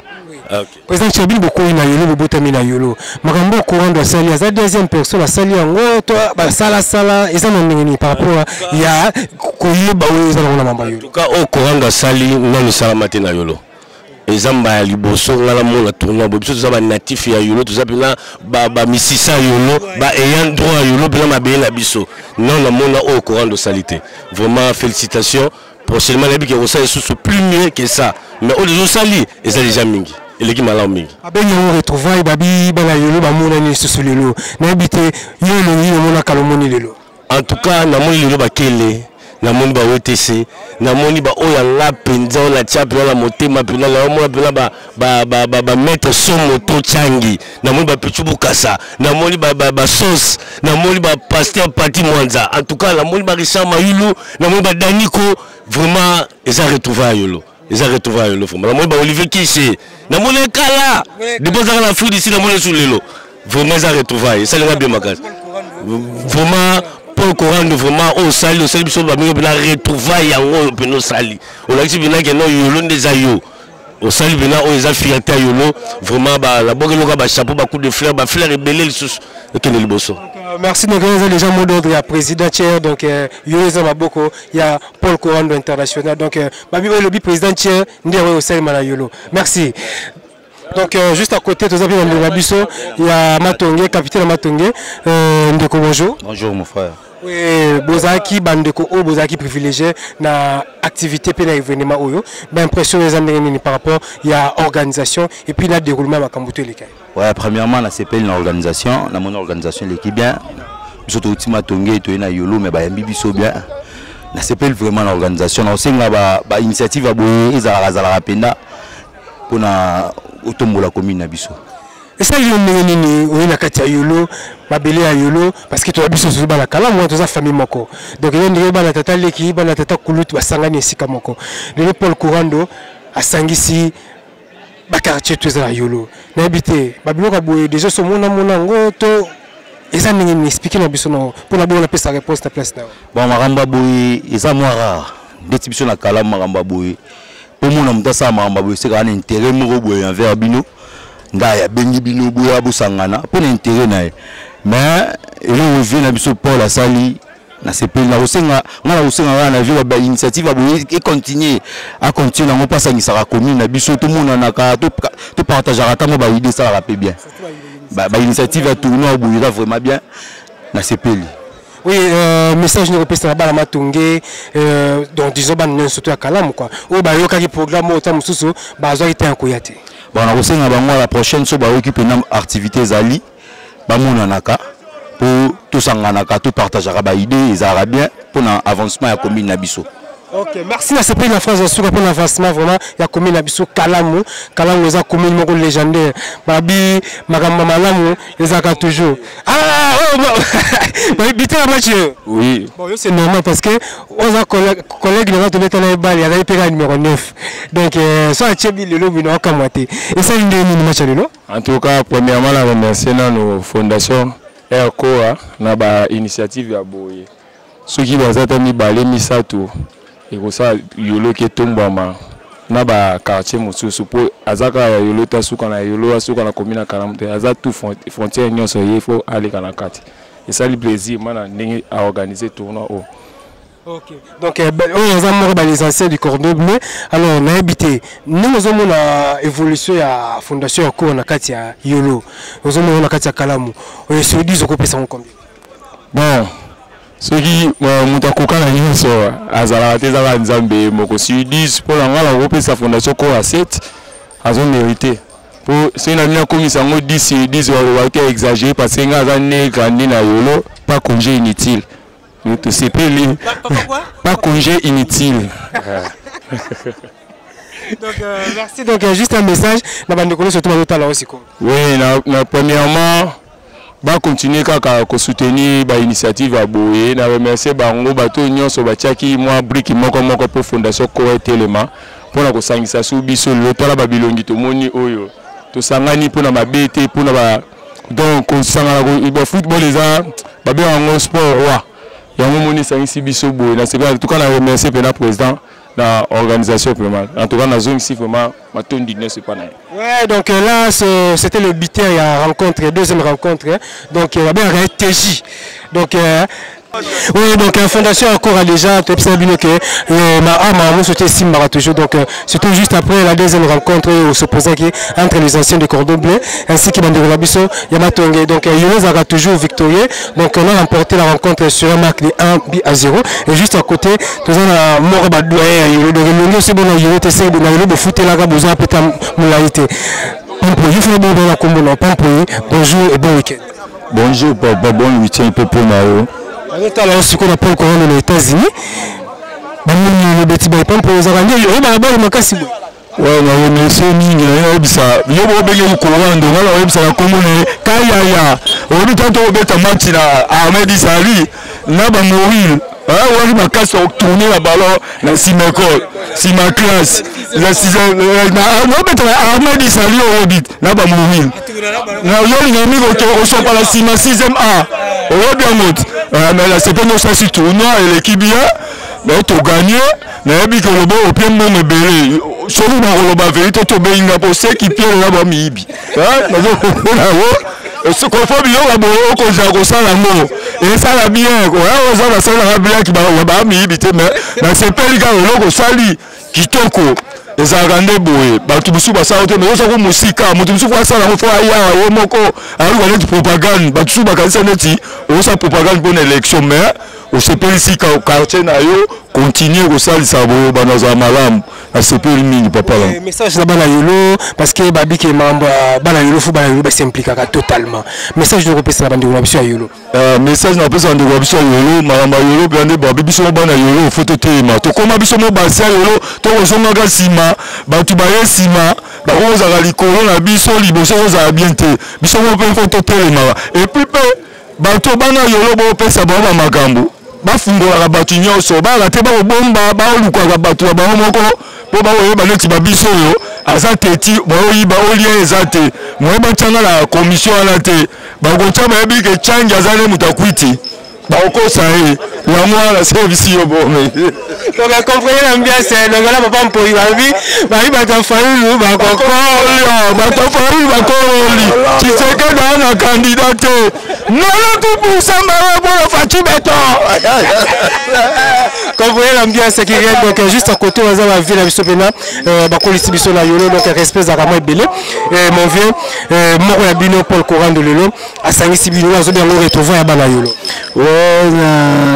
Président Tchabil beaucoup na yolo botami na yolo. Makambo courant de sali la deuxième personne la sali en toi sala et ça non par rapport il y a koyeba oza na mamba yolo. En tout cas au courant de sali non sala matin na yolo. Ezamba liboso ngala mona tournoi bobiso za ba natif ya yolo tout ça pena ba misisa yolo ba ayant droit yolo pena mabe na biso non na mona au courant de salité. Vraiment félicitations. Prochainement les biens ça est plus mieux que ça. Mais au les sali et ça déjà mingi. Et l'équipe malin mingi. Abenyo retrouvaille babi bana yolo ba mona ni sur lelo. Na habité yolo mona kalomoni lelo. En tout cas na moni lelo ba kele. Na moni ba OTC na moni ba oyanga penza la tia pena la motema pena la mona pena ba mettre son moto changi na moni ba pichubu kasa na moni ba sauce na moni ba pasteur Pati Mwanza. En tout cas la moni ba Richard Mayulu na moni ba Daniko vraiment ils ont retrouvé yolo vraiment la moni ba Olivier Kiché na moni kala depuis ça la food ici na moni sur lelo vraiment ils ont retrouvé ça les bien makas vraiment pour courant de vraiment au sali biso ba mingi la retrouvaille yango peno sali on a dit bina que non yolo des ayo au sali bina o eza fierté yolo vraiment ba la bogelo ka ba chapeau ba coup de fleurs ba fleurs rebelle sous que le bosso. Merci de gagner les gens mot d'ordre, il y a président Thierry donc yolo za maboko il y a Paul Courando international donc babi le président Thierry ndé au sali mana yolo. Merci. Donc juste à côté de Zabiso, il y a Matonge, capitaine Matonge. Ndeko bonjour. Bonjour mon frère. Oui, Bozaki Bandeko O Bozaki privilégié na activité pe na événement oyo. Ben impression les amis par rapport il y a organisation et puis la déroulement à Kambuto les cas. Ouais, premièrement la CPL une organisation, la mon organisation l'équipe bien. Surtout outil Matonge to na yolo mais ba yambi biso bien. La CPL vraiment l'organisation, on sait ba initiative a boye ezala rapenda pour na otombola commune na biso. Et ça il y a nini oui na kati ya yolo mabele ya yolo parce que to biso so bana kala moi to za famille moko. Donc il y a ndenge bana tata leki bana tata kulutu basangani esika moko. Le Paul Courando asangisi ba quartier to za yolo. Na habité babilo ka boye déjà so mona ngo to eza ndenge ni expliquer na biso no pour na bona pesa réponse ta place na. Bon maramba boye eza moi rare. Ndeti biso na kala maramba boye. Pour mon homme ça maramba boye c'est un intérêt moko boye envers bino. Ndaya bengi bino boya busangana pour l'intérêt na mais il est revenu na biso Paul Asali na CPL na osenga na vie ba initiative et continuer à continuer on passe à sera commune na biso tout monde na ka to partager atamo ba idée ça rappelle bien ba initiative à tourner au bout vraiment bien na CPL. Oui, message nous repose là-bas à Matungé, donc disons ban surtout à Kalam quoi. Ou bah yo kaki programme au temps sous bah zo été en Koyate. Bon on a aussi la prochaine so ba occuper nam activités ali ba mona naka pour tout sanganaka tout partager ba idée les arabiens pour l'avancement ya commune na biso. Ok, merci à ce pays la France sur pour l'avancement vraiment ya commune na biso Kalamu eza commune moko légendaire. Babi magamba malamu ezaka toujours. Ah oh bah bité la match. Oui. Bon c'est normal parce que on a collègue là to mettre na balle, il y a le numéro 9. Donc ça a tchebi le lobi na kamate. Et ça une des match là. En tout cas, premièrement la remercier nos fondations Ercoa na ba initiative ya boye. Ceux qui bazata mi balé misato et comme ça yolo qui tombama na ba quartier mususu pour azaka ya yolo ta suka na yolo suka na commune na Kalamte azata tout frontière nyonso il faut aller kana kati. Et ça le plaisir mana ndenge à organiser tournoi au. Ok. Donc on a mort les anciens du Cordon Bleu. Alors on a habité. Nous avons la évolution ya fondation Ercoa na kati ya yolo. Nous avons na kati ya Kalamu. On se dit zo kopesa combien. Bon. Ce qui mutakoka na nyonso azala tezala nzambe moko si 10 pour la ngala kopesa fondation ko a 7 azo mérité. Pour c'est na mina komisa ngo 10 wa ke exagéré parce que ngaza ne grandi na yolo pas congé inutile. Nous te c'est pas congé inutile. Donc merci donc juste un message na bande ko surtout na talent aussi quoi. Oui, na premièrement ba continuer kaka ko soutenir ba initiative à boye na remercier bango bato nyonso batiaki moi brique moko pour fondation ko etelema pona ko sangisa su biso le tola ba bilongi to moni oyo to sangani pona mabete pona ba donc ko sangala ko football eza ba bien en sport wa ya moni sangisi biso boye na c'est en tout cas na remercier pena président la organisation vraiment. En tout cas, dans la zone ici, vraiment, ma tonne d'idée, c'est pas naïf. Ouais, donc là, c'était le butin, il y a rencontre, deuxième rencontre. Donc, il y a bien un TJ. Donc, oui, donc la fondation encore déjà, tu sais bien que ma c'était Simba toujours. Donc, surtout juste après la deuxième rencontre où s'opposait entre les anciens de Cordon Bleu ainsi que Bandero Labiso, Yamatongue. Donc, Younes a toujours victorieux. Donc, on a remporté la rencontre sur un marque de 1-0. Et juste à côté, nous avons Morba Douaya. Donc, le c'est bon, Younes essaie de foutre la gabouzа à péter moulaïté. Bonjour et bon week-end. Bonjour, papa, bon week-end, peuple Mao. Alors, ce qu'on appelle couronne aux États-Unis, le petit baïpon pour les Arabes, il y a un makasi. Ouais, on a remercié Mingi, il y a un courant, donc on a remercié la commune, Kayaya, on a tant de bêtes à Matina, à Ahmed Isali, Naba Mouril, on a cassé au tourner la ballon, la Simacol, Simaclasse, la 6e, Ahmed Isali au Hobbit, Naba Mouril. Il y a un ami qui est la Sima 6e A. Mais là, c'est pas nos sens tournoi et l'équipe bien. Mais tu gagnes. Mais il y a un peu de monde belé. Sauf que la vérité, tu as une apostée qui pire là-bas. Ce qu'on fait bien là-bas, on a ça l'amour. Et ça va bien. On a ça bien qui va mais c'est pas le gars qui toko. Les Argandais boy, batubusu basaote mais osa ko musika, mutubusu kwa sala ko aya wo moko, alu ba net propagande, batusu bakanisa neti, osa propagande pour élection mais au CPL ici quartier na yo continuer ko salisa bo banaza malamu, na CPL mingi papa là. Message na bana yolo parce que babi ke mamba bana yolo fu bana yolo ba s'impliquer totalement. Message de repesa na bandi ko biso yolo. Message na pesa ndeko biso yolo, malamba yolo bande babi biso bana yolo photo tema. To koma biso mo basa yolo, to ozonga ga sima. Batu baye sima bakozala likolo na biso liboso kozala bien te biso mpe mfoto telema et puis pe bato bana yolo bopesa bango makambo bafungolaka bato nyonso bala te bakobomba baolukaka bato ya bango moko mpo bakoyeba neti babiso oyo aza teti baoyiba olia eza te moyeba ntianga na commission wana te bakotya bayebi ke cangi aza ne moto akwiti bakokosa ye yango wana service yo bome. Donc comprenez l'ambiance, donc là papa mpoi babi batafaulu bakokoli bakokoli Tshisekedi ana candidat 90% Marabolo Fachi Beton. Comme vous voyez l'ambiance qui vient, donc juste à côté, on a la ville à Bissopena, Bakolisi Bissona Yolo, donc respect Zarama et Belé. Mon vieux, Moro Yabino Paul Coran de Lelo, à Sangisi Bino, on a bien retrouvé à Bana Yolo. Ouais,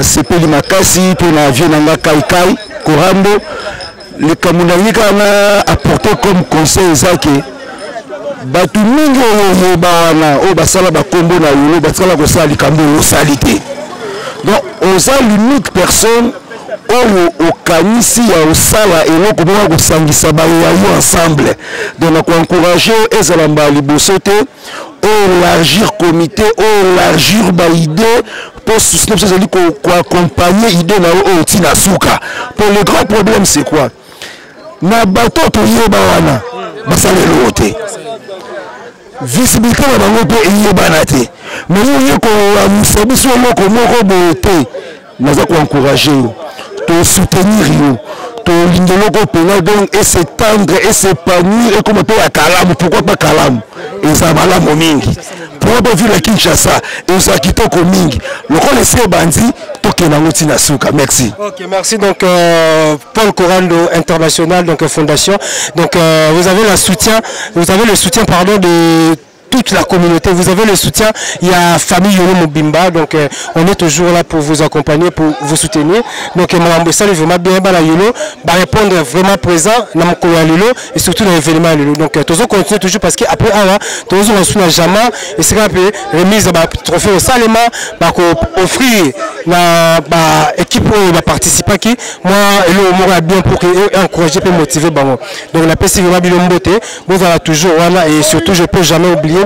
c'est Peli Makasi, pour la vie Nanga Kaikai, Corambo. Le Kamunayika a apporté comme conseil Zaki. Batu mingi oyo bana o basala ba kombo na yolo basala ko sali kambo salité. Donc oza l'unique personne oyo okanisi ya osala eloko boko ko sangisa ba yo ensemble. Donc na ko encourager ezala mbali bosote élargir comité, élargir ba idée pour soutenir ces ko accompagner idée na o tina suka. Pour le grand problème c'est quoi? Na bato to yeba wana basala lote. Visibilité na bango pe eyebana te mais yo ko amusabiso moko moko bote naza ko encourager yo to soutenir yo to lindelo ko pena donc et s'étendre et s'épanouir et comme to ya kalamu pourquoi pas kalamu et ça bala mingi pourquoi pas vivre à Kinshasa et ça kitoko mingi le ko laisser bandi to kenango tina suka. Merci. OK, merci. Donc Paul Corando International, donc fondation, donc vous avez le soutien pardon de toute la communauté, vous avez le soutien, il y a famille Yolo Mobimba, donc on est toujours là pour vous accompagner, pour vous soutenir. Donc Mme Sali vraiment bien à Yolo, va répondre vraiment présent dans le Yolo et surtout dans l'événement Yolo. Donc tous continuer toujours parce qu'après tous on soutient jamais et c'est un peu remise à trophée au Salema, offrir la équipe va participer qui moi Yolo m'aura bien pour encourager et motiver bango. Donc la PC vraiment bien beauté, vous voilà toujours voilà et surtout je peux jamais oublier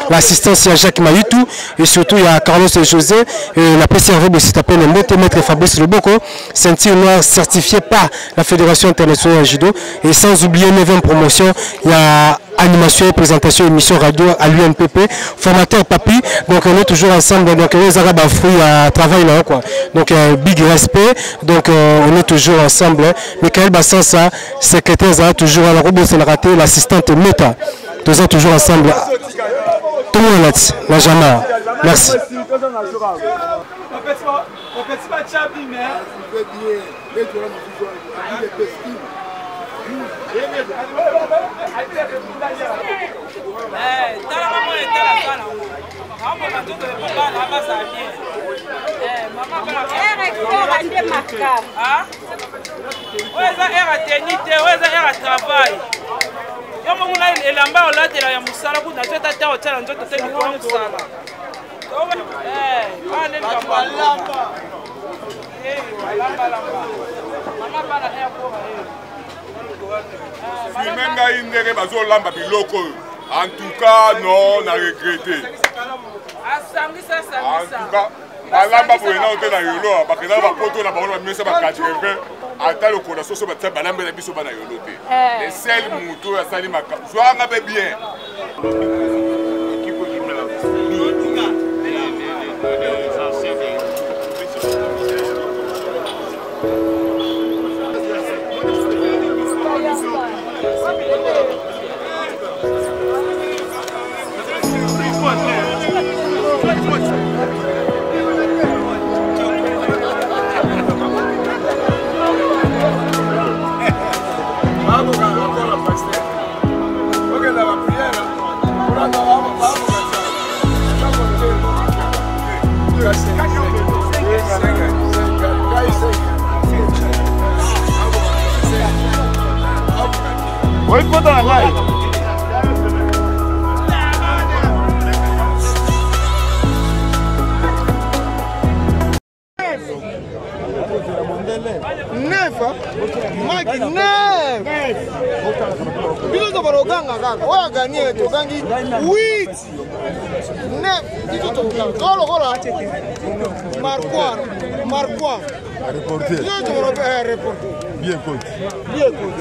l'assistance à Jacques Maïtou et surtout il y a Carlos et José et la PCRV aussi tapé le mot maître Fabrice Leboko, ceinture noire certifiée par la Fédération internationale de judo et sans oublier 9e promotion, il y a animation et présentation émission radio à l'UNPP, formateur Papi, donc on est toujours ensemble, donc les Arabes à fruits à travail là quoi, donc big respect, donc on est toujours ensemble. Michael Bassansa, secrétaire Zara toujours à la Robo Raté, l'assistante Meta, tous toujours ensemble. Tout le monde est là, jamais. Merci. En tout cas, non, on a regretté. En tout cas, balamba pour une autre na yolo, parce que dans la photo na balamba mais ça va 80. Attends le courage, ça va être balamba na biso bana yolo te. Les seuls moutons à sali maka. Soit on a bien. Oui, pas dans la live. Maki 9. Biso to baroganga kaka. Oya gagné to gangi 8. 9. Biso to gagné. Kolo kola. Marquois. Reporter. Biso to reporter. Bien compte. Bien compte.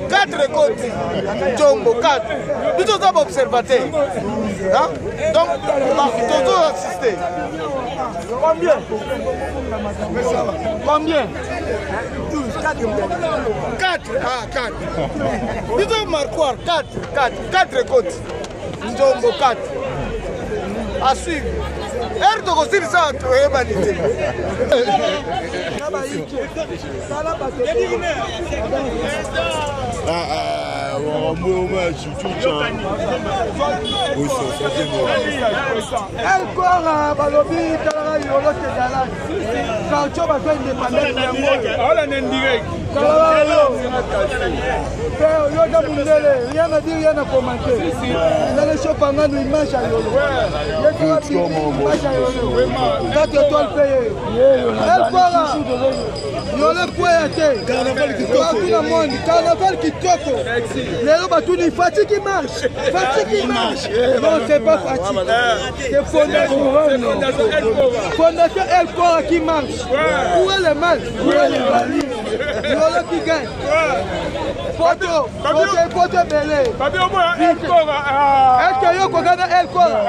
Quatre côtés, Djombo, 4. Nous sommes observateurs. Hein? Donc, nous avons assisté. Combien 4. Ah, 4. Nous sommes marquoir 4 côtés. Djombo, 4. À suivre. Rien à dire, rien à commenter. Vous allez choper une image à Yolo. Carnaval qui toque. Les robatounis, fatigue qui marche. Non, c'est pas fatigue. C'est Fondation El Cora qui marche. Où est le mal? Où est le mal? Yolo qui gagne. Photo belé. El Cora. Est-ce que Yoko gagne El Cora?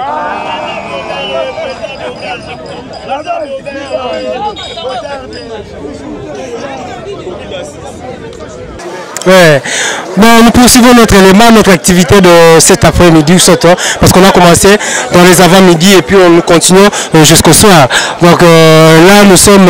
Ouais. Bon, nous poursuivons notre élément, notre activité de cet après-midi, parce qu'on a commencé dans les avant-midi et puis nous continuons jusqu'au soir. Donc là, nous sommes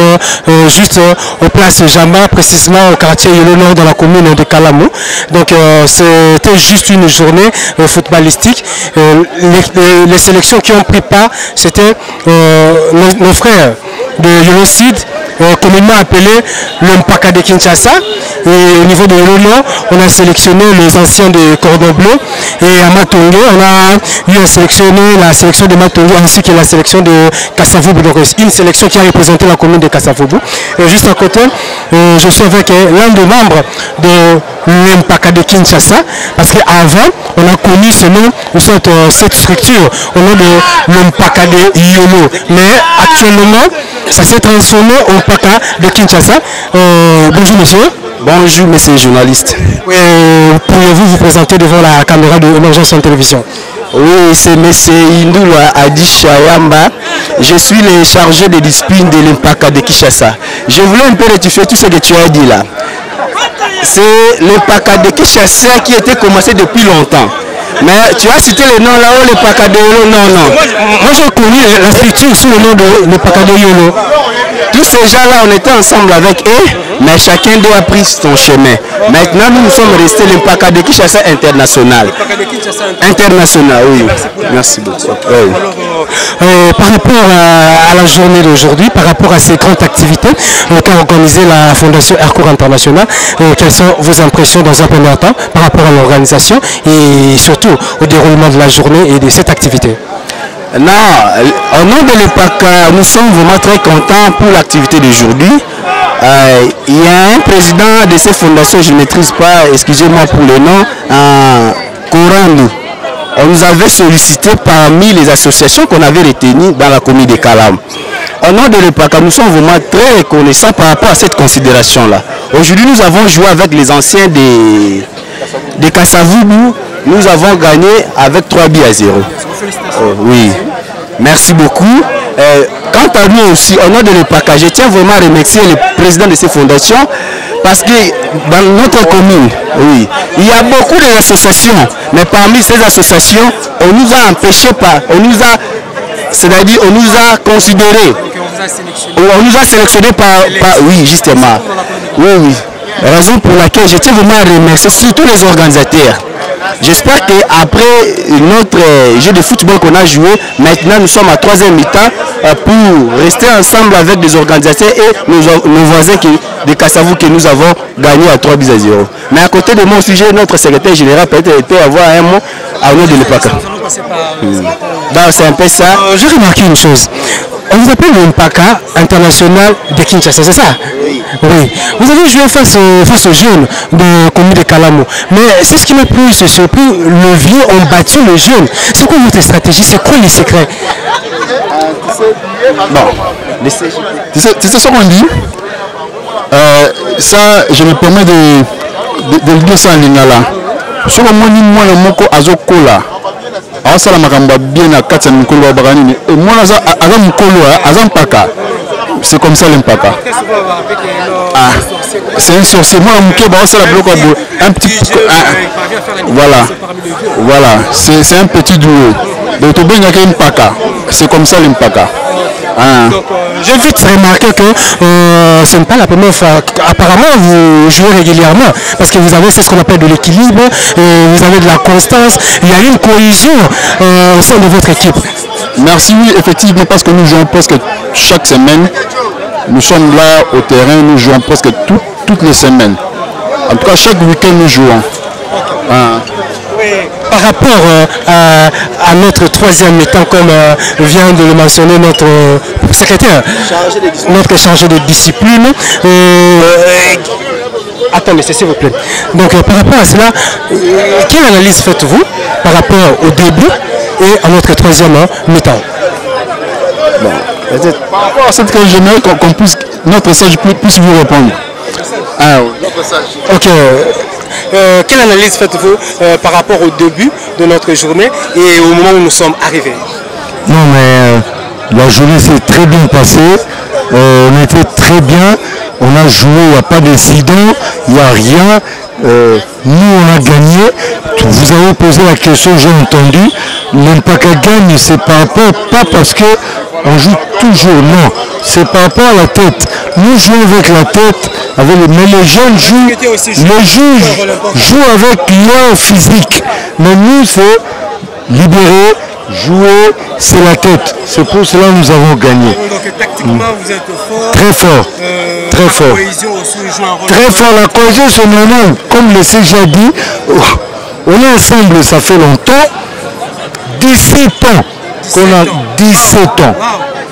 juste au place Jamba, précisément au quartier Yolo Nord dans la commune de Kalamou. Donc c'était juste une journée footballistique. Les sélections qui ont pris part, c'était nos frères de Yolo Sud, communément appelé le Mpaka de Kinshasa. Et au niveau de Yolo Nord, on a sélectionné les anciens de Cordon Bleu. Et à Matongue, on a eu à sélectionner la sélection de Matongue ainsi que la sélection de Kassavoubou. Donc une sélection qui a représenté la commune de Kassavoubou. Et juste à côté, je suis avec l'un des membres de l'Mpaka de Kinshasa. Parce qu'avant, on a connu ce nom, cette structure au nom de l'Mpaka de Yolo. Mais actuellement, ça s'est transformé en Mpaka de Kinshasa. Bonjour monsieur. Bonjour messieurs les journalistes. Pourriez-vous vous présenter devant la caméra de Émergence en télévision? Oui, c'est M. Indoula Adi Chayamba. Je suis le chargé de discipline de l'Mpaka de Kinshasa. Je voulais un peu rectifier tout ce que tu as dit là. C'est l'Mpaka de Kinshasa qui était commencé depuis longtemps. Mais tu as cité le nom là-haut, le Mpaka de Yolo, non. Moi j'ai connu la structure sous le nom de l'Mpaka de Yolo. Tous ces gens-là, on était ensemble avec eux, mais chacun doit a pris son chemin. Maintenant, nous sommes restés l'Mpaka de Kinshasa international. International, oui. Merci beaucoup. Par rapport à la journée d'aujourd'hui, par rapport à ces grandes activités qu'a organisé la Fondation Aircourt International, quelles sont vos impressions dans un premier temps par rapport à l'organisation et surtout au déroulement de la journée et de cette activité? Non, au nom de l'Mpaka, nous sommes vraiment très contents pour l'activité d'aujourd'hui. Il y a un président de cette fondation, je ne maîtrise pas, excusez-moi pour le nom, Korandou. On nous avait sollicité parmi les associations qu'on avait retenues dans la commune de Kalam. Au nom de l'Mpaka, nous sommes vraiment très reconnaissants par rapport à cette considération-là. Aujourd'hui, nous avons joué avec les anciens de Kassavoubou. Nous avons gagné avec 3-0. Oui, merci beaucoup. Quant à nous aussi, au nom de l'Mpaka, je tiens vraiment à remercier le président de ces fondations parce que dans notre commune, oui, il y a beaucoup d'associations, mais parmi ces associations, on nous a empêchés c'est-à-dire on nous a considérés, on nous a sélectionnés par oui, justement. Oui. Raison pour laquelle je tiens vraiment à remercier surtout les organisateurs. J'espère qu'après notre jeu de football qu'on a joué, maintenant nous sommes à 3e mi-temps pour rester ensemble avec des organisateurs et nos voisins de Kassavou que nous avons gagné à 3-0. Mais à côté de mon sujet, notre secrétaire général peut-être avoir un mot à nom de l'Mpaka. C'est un peu ça. J'ai remarqué une chose. On vous appelle le Mpaka international de Kinshasa, c'est ça? Oui. Vous avez joué face aux jeunes de commune de Kalamou. Mais c'est ce qui m'a plus surpris, le vieux ont battu les jeunes. C'est quoi votre stratégie? C'est quoi les secrets? Bon, tu sais ce qu'on dit. Ça, je me permets de dire ça en lingala. Ce que moi, je moko azokola. Alors ça, la makamba bien à 4 mikolo à Baranini. Et moi, azam mikolo, azam paka. C'est comme ça l'impaka. Ah, c'est un sorcier. Moi, un petit. Voilà. C'est un petit doué. Donc, tu bien qu'il impaka. C'est comme ça l'impaka. Donc, j'ai vite remarqué que ce n'est pas la première fois. Apparemment, vous jouez régulièrement parce que vous avez ce qu'on appelle de l'équilibre, vous avez de la constance, il y a une cohésion au sein de votre équipe. Merci, oui, effectivement, parce que nous jouons presque chaque semaine. Nous sommes là au terrain, nous jouons presque toutes les semaines. En tout cas, chaque week-end, nous jouons. Par rapport à notre troisième mi-temps, comme vient de le mentionner notre secrétaire, notre chargé de discipline. Attendez, s'il vous plaît. Donc par rapport à cela, quelle analyse faites-vous par rapport au début et à notre troisième mi-temps? Par rapport à cette que j'aimerais qu'on puisse, notre sage puisse vous répondre. Ok. Quelle analyse faites-vous par rapport au début de notre journée et au moment où nous sommes arrivés? Non, mais la journée s'est très bien passée. On était très bien. On a joué, il n'y a pas d'incident, il n'y a rien. Nous, on a gagné. Vous avez posé la question, j'ai entendu. L'Impaka gagne, c'est par rapport, pas parce qu'on joue toujours, non. C'est par rapport à la tête. Nous jouons avec la tête, mais les jeunes jouent, les juges jouent avec leur physique. Mais nous, c'est libérer, jouer, c'est la tête. C'est pour cela que nous avons gagné. Donc tactiquement, vous êtes fort. Très fort. Très fort. Très fort. La cohésion, c'est normal. Comme le CG a dit, on est ensemble, ça fait longtemps. 17 ans. Qu'on a 17 ans.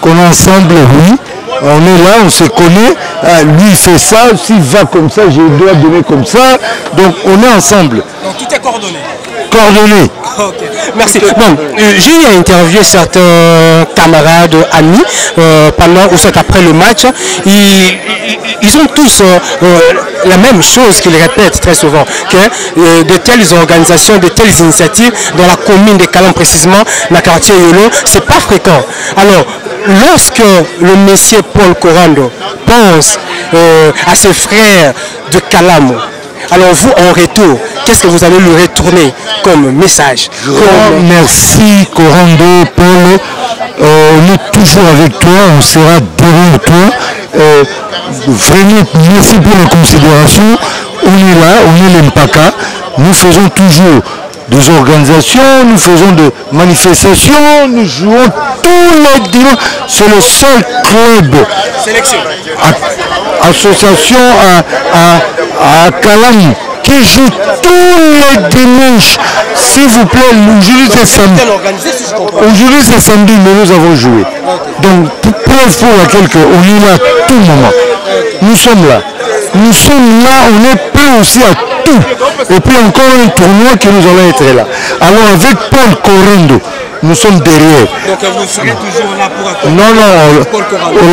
Qu'on est ensemble, oui. On est là, on se connaît. Lui, il fait ça. S'il va comme ça, je dois donner comme ça. Donc, on est ensemble. Donc, tout est coordonné. Coordonné. Okay. Merci. Bon, j'ai interviewé certains camarades, amis, pendant ou soit après le match. Ils ont tous la même chose qu'ils répètent très souvent, que de telles organisations, de telles initiatives dans la commune de Kalam, précisément, dans le quartier Yolo, c'est pas fréquent. Alors, lorsque le monsieur Paul Korando pense à ses frères de Kalam, alors vous, en retour, qu'est-ce que vous allez lui retourner comme message? Merci Korando, Paul. On est toujours avec toi, on sera derrière toi. Vraiment, merci pour la considération. On est là, on est l'Impaka. Nous faisons toujours des organisations, nous faisons des manifestations, nous jouons tous les dimanches. C'est le seul club. Sélection. Association à Kalam qui joue tous les dimanches. S'il vous plaît, aujourd'hui c'est samedi. Aujourd'hui c'est samedi, mais nous avons joué. Donc, preuve pour laquelle on est là à tout moment. Nous sommes là. Nous sommes là, on est prêts aussi à tout. Et puis encore un tournoi que nous allons être là. Alors avec Paul Korando, nous sommes derrière. Donc vous serez toujours là pour accompagner? Non, on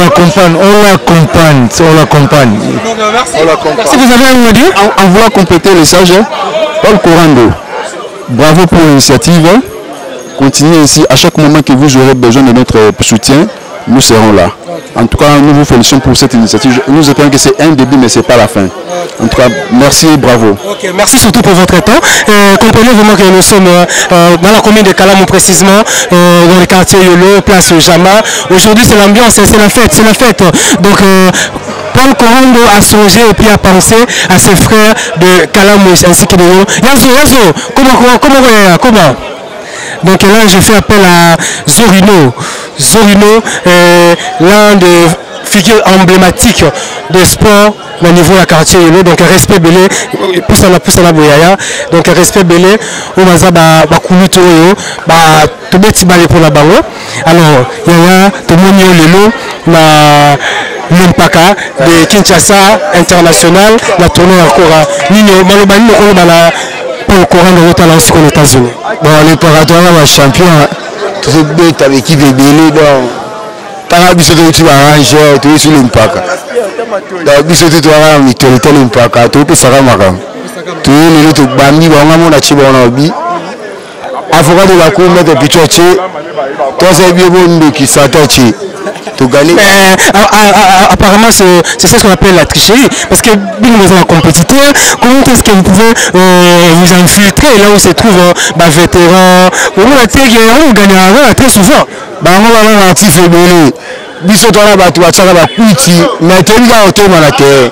l'accompagne. Si vous avez un mot à dire, en voulant compléter les sages, Paul Korando, bravo pour l'initiative. Continuez ainsi, à chaque moment que vous aurez besoin de notre soutien, nous serons là. En tout cas, nous vous félicitons pour cette initiative. Nous espérons que c'est un début, mais ce n'est pas la fin. En tout cas, merci et bravo. Okay, merci surtout pour votre temps. Comprenez vraiment que nous sommes dans la commune de Kalam, précisément, dans le quartier Yolo, place Jama. Aujourd'hui, c'est l'ambiance, c'est la fête. Donc, Paul Korando a songé et puis a pensé à ses frères de Kalam ainsi que de Yolo. Yazo, comment? Donc là, je fais appel à Zorino. Zorino est l'un des figures emblématiques des sports au niveau de la quartier Yolo. Donc respect belé, poussana boyaya. Donc respect belé, on va bakulu toyo, to beti balé pour la bango. Alors yaya to monio lelo na l'Impaka de Kinshasa international, la tournée encore nino malobani ko bala Paul Korando aux États-Unis. Bon, les paradoxes, champion, tozobeta l'équipe ebele donc tanga biso touti baarrangeur toyi sur l'impaka donc biso te toaka na mitolo te l'impaka topesaka makambo toye lelo tobambi bango mona tie bango na obi avocat de la cour maître picho tie toasayebi ebondokisa ta tie apparemment c'est ça ce qu'on appelle la tricherie parce que vous êtes un compétiteur, comment est-ce que vous pouvez vous infiltrer là où se trouve un vétéran on gagne très souvent on a tif ebele biso toana bato batiaka bakwiti mais tolinga otema na te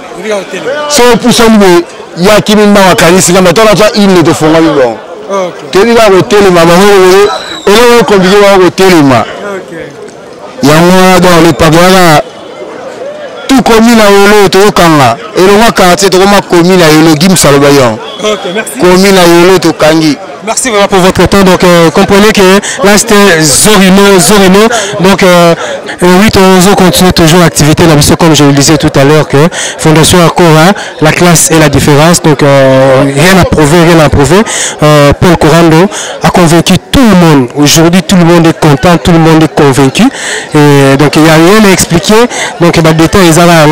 so pusani be yaki minda makanisi kamba tona twa ile tofonga bibon tolinga kotelema bango eloko komplike bango kotelema yango dans le pagana tout commune à Yolo tokanga elonga quartier tokoma commune à Yolo gimsalo bayon commune à Yolo tokangi. Merci vraiment pour votre temps. Donc, comprenez que là, c'était Zorino. Donc, oui, on continue toujours l'activité. Comme je le disais tout à l'heure, que Fondation Akora, la classe et la différence. Donc, rien à prouver. Paul Corando a convaincu tout le monde. Aujourd'hui, tout le monde est content, tout le monde est convaincu. Et donc, il n'y a rien à expliquer. Donc, le détail est là.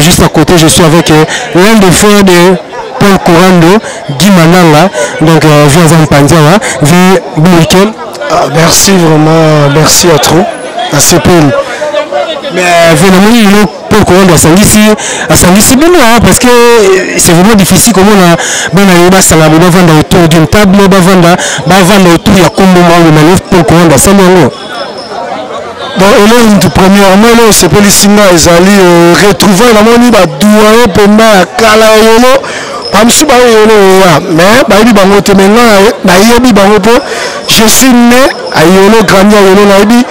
Juste à côté, je suis avec l'un des frères de Paul Corando, Guy Mananga, donc via Pandiawa, via Bouliken. Merci vraiment, merci à trop. À CPL. Mais vraiment, Paul Corando a Sangisi Benoît, parce que c'est vraiment difficile comment on a vendre autour d'une table, vendre autour de la combo, Paul Corando a Sango. Donc, et là, premièrement, c'est pour les signes, ils allaient retrouver la monnaie, douane, pendant la cala, Amsu ba yolo wa mais ba bi bango te maintenant na yebi bango po je suis né à yolo grandi à yolo na yebi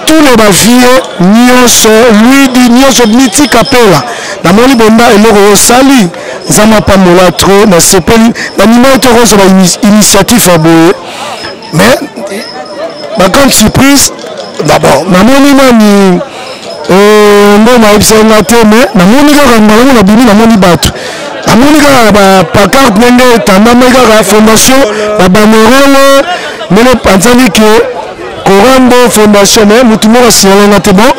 tous les bavier nyonso lui di nyonso miti kapela na moni bomba eloko sali zama pa mola trop na sepeli na nimo to ko ba initiative aboye mais ba grande surprise d'abord na moni mani ndo na ibsenga te mais na moni ka ngalo na bimi na moni batu amoni kaka pakar ndenge etandama kaka fondation babamerole mene panzani ke Corando fondation me mutu moko asinyalanga te bon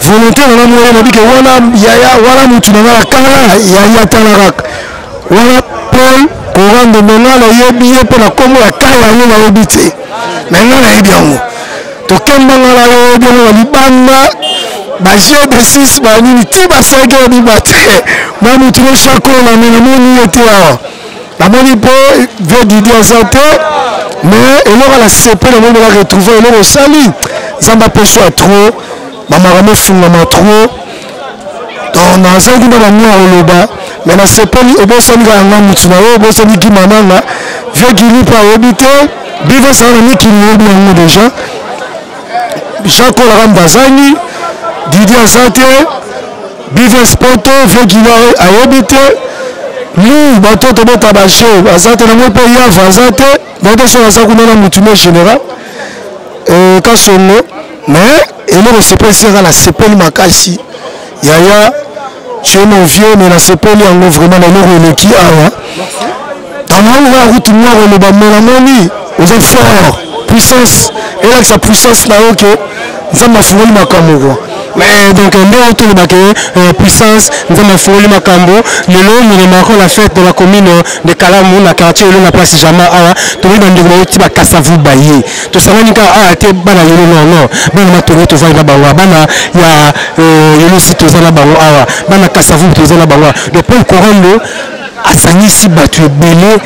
volonté nanga moye nabi ke wana yaya wana mutu nanga akanga yaya tala kaka wana Paul Corando nanga nayebi ye mpo na kombo ya kala yango nayebi te nanga nayebi yango tokembanga nayebi yango na libanda Bajé de 6 banini ti basaki oni bate na mutu no chakola mais namoni ete awa namoni po ve Didi azate mais eloko la CP namoni la retrouver eloko sali zamba peso a trop mamarame fungama trop donc nazalaki na bamwa oloba mais na CP ebosani kaka nga mutu na oyo ebosani kimananga ve gili mpo ayebi te bive sala na mikili yebi yango déjà chakola kambazani Didi Azate, Bives Poto, Vegila Ayobite, nous, bateau de Botabaché, Azate, n'a pas eu Azate, dans son Azakuna Moutume général, Kassono, mais il ne se passe à la CPL Makassi, Yaya, tu es mon vieux, mais la CPL est vraiment dans le qui a. Dans la route noire, le Bamélamoni, vous êtes fort, puissance, et là, sa puissance là, ok, ça m'a fourni ma caméra. Mais donc autour de puissance, nous avons fait Makambo. Nous remarquons la fête de la commune de Kalamou, la quartier où la place Jama Awa. Tout le monde a dit que ça vous bailler. Tout ça, on dit que c'est bana yolo non. Bana touré tout va na bawa. Bana ya yolo si tout ça na bawa Awa. Bana kasavu tout ça na bawa. De Paul Corando a sani si battu belé.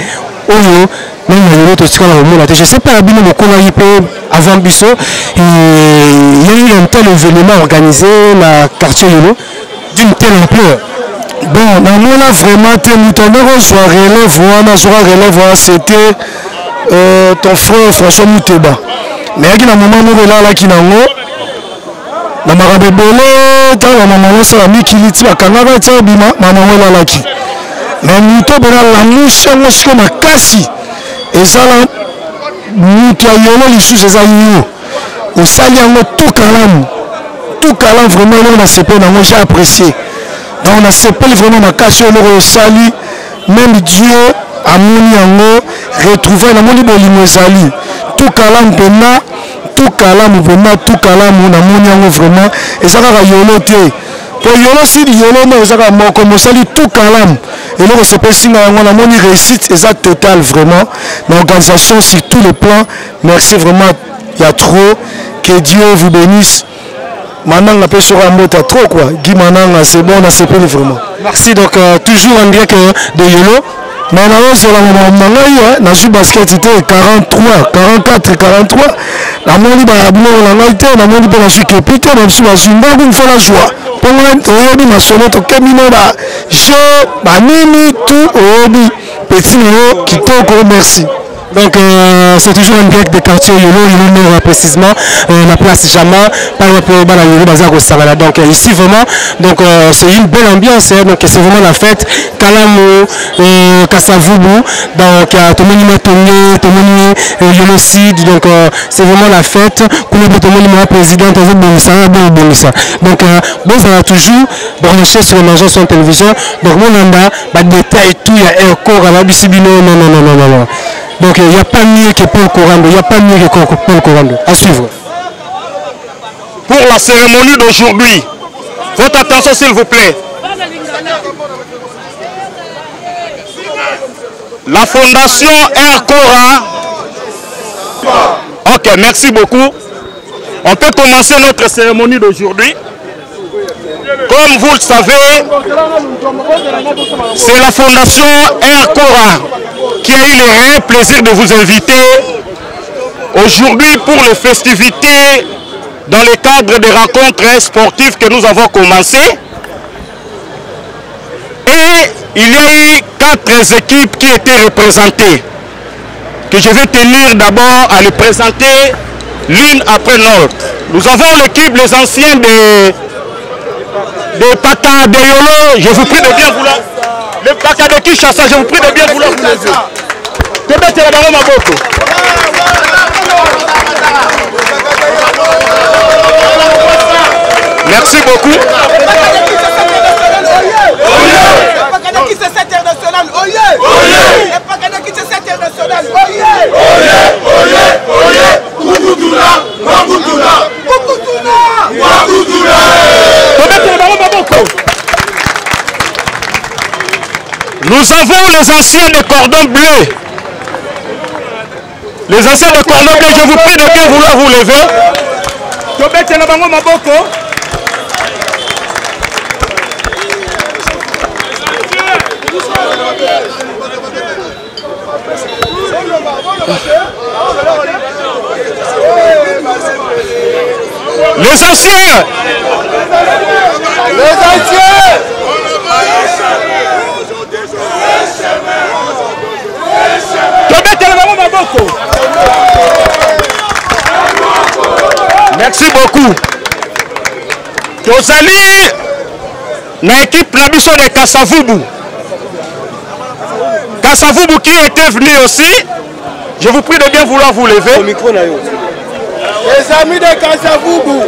Oyo. Je ne sais pas, avant Bisso, il y a eu un tel événement organisé dans le quartier d'une telle ampleur. Bon, nous là vraiment, c'était ton frère François Mouteba. Mais il y a un moment où il a qui n'a pas de bébé, la maman ça a mis qui lit la canava, maman là qui. Mais Mouteba la mouche, comme ma cassi. Et ça là, nous avons les choses au sali tout calme vraiment on a CP j'ai apprécié. Donc on a CP vraiment ma casse au sali même Dieu a moni retrouver la moni bolimo sali tout calme maintenant tout kalamu vraiment tout kalamu na moni yango vraiment ezaka yolo te po yolo si yolo no ezaka moko mosali tout kalamu et là c'est pas signe yango na moni réussite exact total vraiment l'organisation sur tous les plans merci vraiment il y a trop que Dieu vous bénisse. Maintenant, on appelle sur un mot trop quoi. Guy Mananga, c'est bon, on a CP vraiment. Merci, donc toujours en direct de Yolo. Mais on sur la maman, na su basket c'était 43, 44, 43. La moni ba la ngaité, la moni ba su kepite, na su ba zumba une fois la joie. Pour moi, on dit ma sonne to kemino ba je ba nini tout obi petit Yolo qui t'en merci. Donc c'est toujours un direct de quartier Yolo Nord précisément, la place Jama, par rapport à Yolo Bazar au Sarala. Donc ici vraiment, donc c'est une belle ambiance, hein, donc c'est vraiment la fête. Kalamo, Kasavubu, donc Tomoni Matonge, Tomoni Yolo Sid, donc c'est vraiment la fête. Koulebe Tomoni Mora président, Bonissa. Donc bon, ça va toujours branché sur l'agence sur la télévision. Donc mon anda, détail tout, il y a un corps à la Bissibino, non. Donc il n'y a pas mieux que Paul Corando, il n'y a pas mieux que Paul Corando. À suivre. Pour la cérémonie d'aujourd'hui, votre attention s'il vous plaît. La fondation Air Cora. Ok, merci beaucoup. On peut commencer notre cérémonie d'aujourd'hui. Comme vous le savez, c'est la fondation Air Cora qui a eu le réel plaisir de vous inviter aujourd'hui pour les festivités dans le cadre des rencontres sportives que nous avons commencées. Et il y a eu 4 équipes qui étaient représentées, que je vais tenir d'abord à les présenter l'une après l'autre. Nous avons l'équipe, les anciens de Paka de Yolo, je vous prie de bien vouloir. Les Paka de Kinshasa, je vous prie de bien vouloir vous lever. Merci beaucoup. Nous avons les anciens de cordon bleu. Les anciens de cordon bleu, je vous prie de bien vouloir vous lever. Les anciens. Merci beaucoup. Tozali na équipe na biso de Kasavubu. Kasavubu qui était venu aussi. Je vous prie de bien vouloir vous lever. Au micro, les amis de Kasavubu.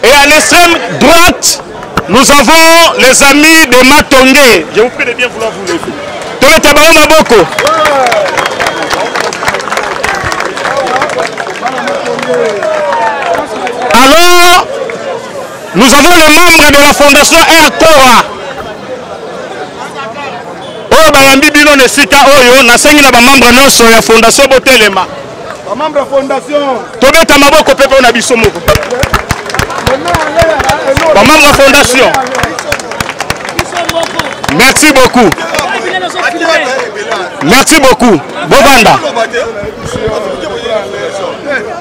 Et à l'extrême droite, nous avons les amis de Matongé. Je vous prie de bien vouloir vous lever. Alors, nous avons les membres de la fondation Air Cora. Oh, bayambi bino nesika oyo nasengi na ba membre nyonso ya fondation Botelema. Ba membre fondation. Tobeta maboko pepe na biso moko. Ba membre fondation. Merci beaucoup. Merci beaucoup. Bobanda.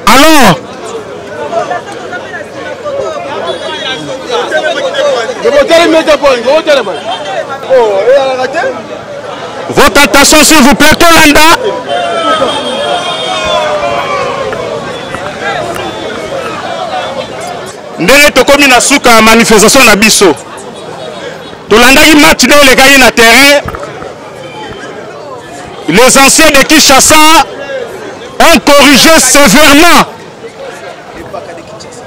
Alors, votre attention s'il vous plaît, Tolanda. Ndenge tokomi na suka manifestation na biso. Tolandaki match de lekaki na terrain. Les anciens de Kinshasa ont corrigé sévèrement.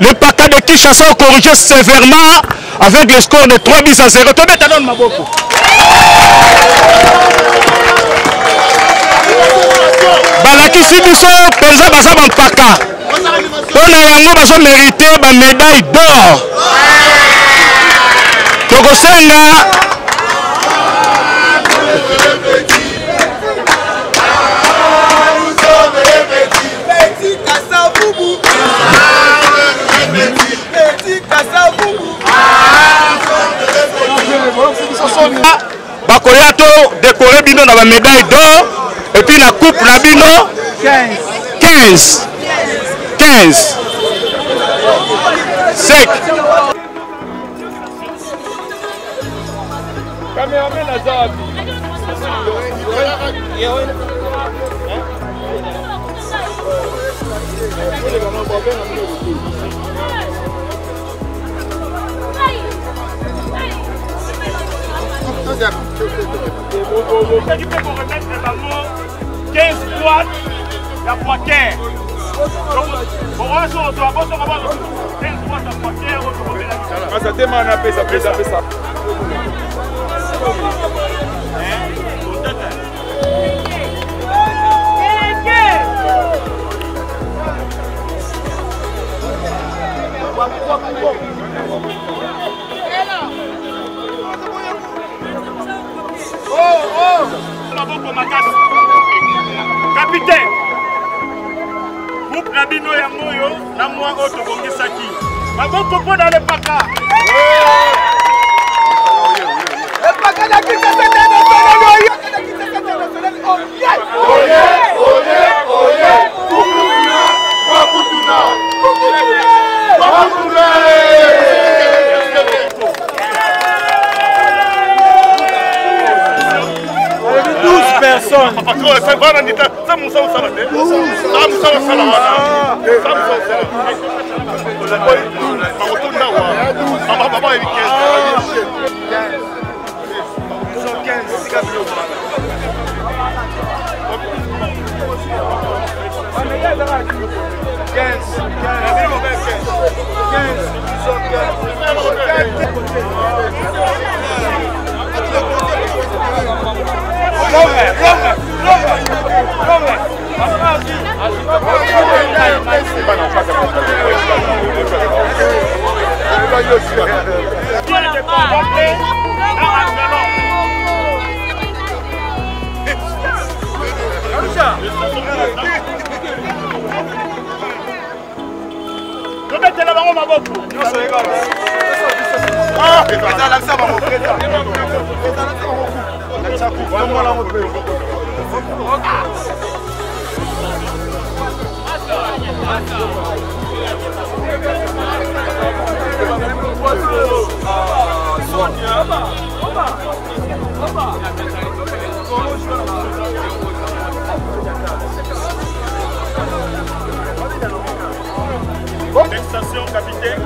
Les Paka de Kinshasa ont corrigé sévèrement avec le score de 3-0. Tobeta donne Maboko. balakisi biso mpenza baza bampaka mpona yango bazomérite bamédaille d'or. Tokosenga bakoya to décorer bino na bamédaille d'or et puis la coupe na bino 15 sec. Tu peux remettre vraiment 15 boîtes à poiquet. Capitaine, groupe Nabino Yangoyo, na moi auto Bongisaki. Maboko po dans le paka. Le paka na kita personnes. Extension, capitaine.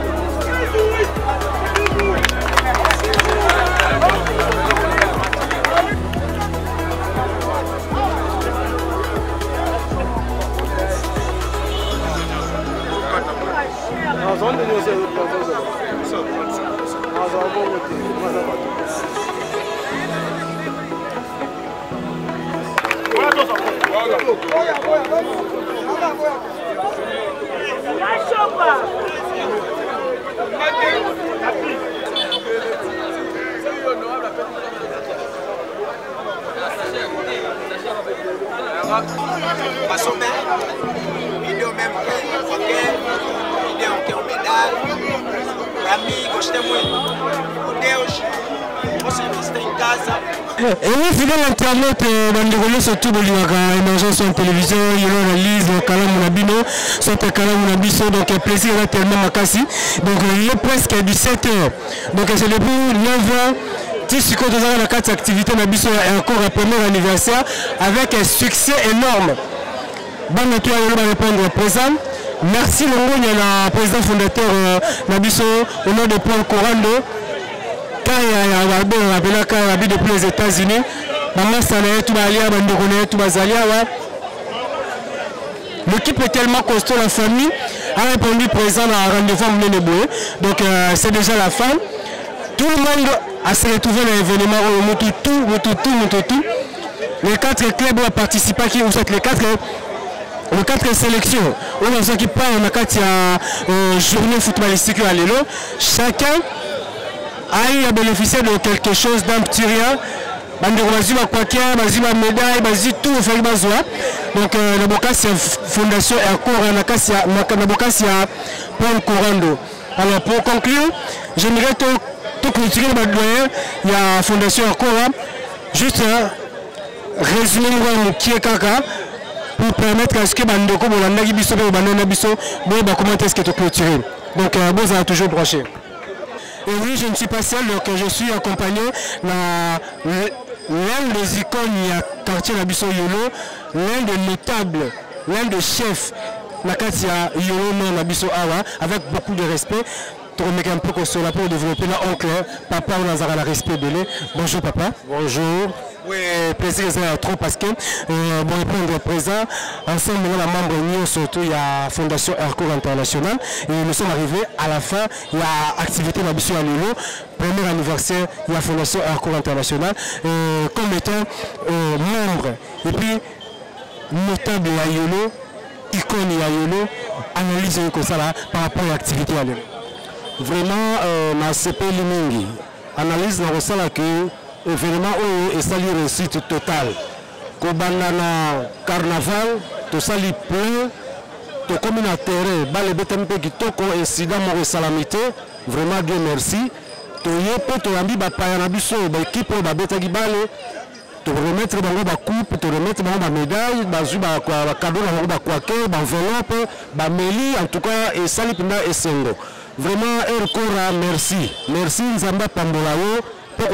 Et oui, fidèle internaute, bandegolo surtout de l'émergence en télévision, il y a l'analyse, Kalamu Nabino, soit Kalamu Nabiso, donc plaisir tellement Makassi. Donc il est presque 17h. Donc c'est le bout 9h. Tisiko de la carte activité Nabiso est encore un premier anniversaire avec un succès énorme. Bon, toi, on va répondre présent. Merci Longo, le président fondateur Nabiso, au nom de Paul Corando. Depuis les États-Unis, l'équipe est tellement costaud, la famille a répondu présent à un rendez-vous. Donc c'est déjà la fin. Tout le monde à se retrouver dans l'événement tout. Les 4 clubs ont participé, ou soit les 4 sélections, on a qui parlent dans la journée footballistique à l'élo. Chacun a bénéficié de quelque chose d'un petit rien. Bandéroisi va quoi qu'il y a, vas-y ma médaille, vas-y tout, il faut bazoa. Donc la Bocassia Fondation Aircourt, la Bocassia Paul Corando. Alors pour conclure, j'aimerais tout clôturer le doyen, il y a la Fondation Aircourt, juste résumer mon qui est caca pour permettre à ce que Bandoko, Bolanda, Gibiso, Banana Biso, comment est-ce que tu clôturer. Donc bon, ça a toujours broché. Et oui, je ne suis pas seul, donc je suis accompagné l'un des icônes du quartier Nabiso Yolo, l'un des notables, l'un des chefs de la quartier Yolo Nabiso Awa, avec beaucoup de respect. Tu remets un peu pour développer l'oncle, papa, on a le respect de lui. Bonjour papa. Bonjour. Oui, plaisir trop parce que bon répondre présent ensemble nous la membre surtout il y a Fondation Aircourt International et nous sommes arrivés à la fin il y a activité Nabiso à Lolo premier anniversaire il y a Fondation Aircourt International comme étant membre et puis notable à Yolo icône à Yolo analyse comme ça là par rapport à l'activité à Lolo vraiment na CP Limingi analyse na ressala que événement où est une réussite totale. Kobanda na carnaval, tout ça li plein, tout comme un terrain, balé betempe qui toko incident mon salamité, vraiment Dieu merci. Tout y peut tout ambi ba paya biso ba équipe ba beta ki balé, tout remettre bango ba coupe, tout remettre bango ba médaille, ba zu ba cadeau na ba kwake, ba enveloppe, ba meli en tout cas et sali pinda esengo. Vraiment Aircourt merci. Merci Nzamba Pambolayo. C'est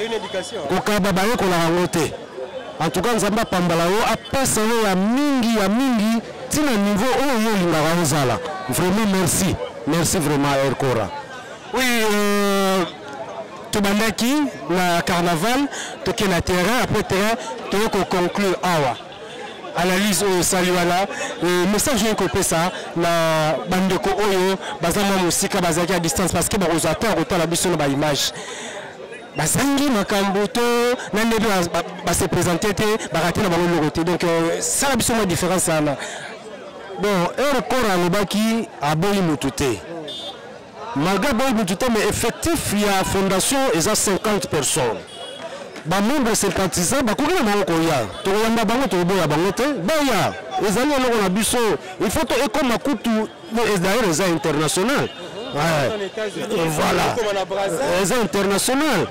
une éducation. En tout cas, nous avons à mingi, tina niveau vraiment merci. Merci vraiment Aircourt. Oui, Tobandaki, le carnaval, tu as terrain, après terrain, tu as conclu awa. Analyse au saluala message j'ai coupé ça la bandeko oyo bazama musika bazaki à distance parce que ba ozateur autant la biso na image bazangi makamboto na ndebi ba se présenter te ba rater na bango lokoté donc ça la biso mo différence ça bon Aircourt alobaki aboyi mututé malgré boyi mututé mais effectif il y a fondation et ça 50 personnes. Ba membre sympathisant ba kokela na ko ya to yamba bango to boya bango te ba ya ezali eloko na biso il faut to ekoma kutu d'ailleurs les international voilà les international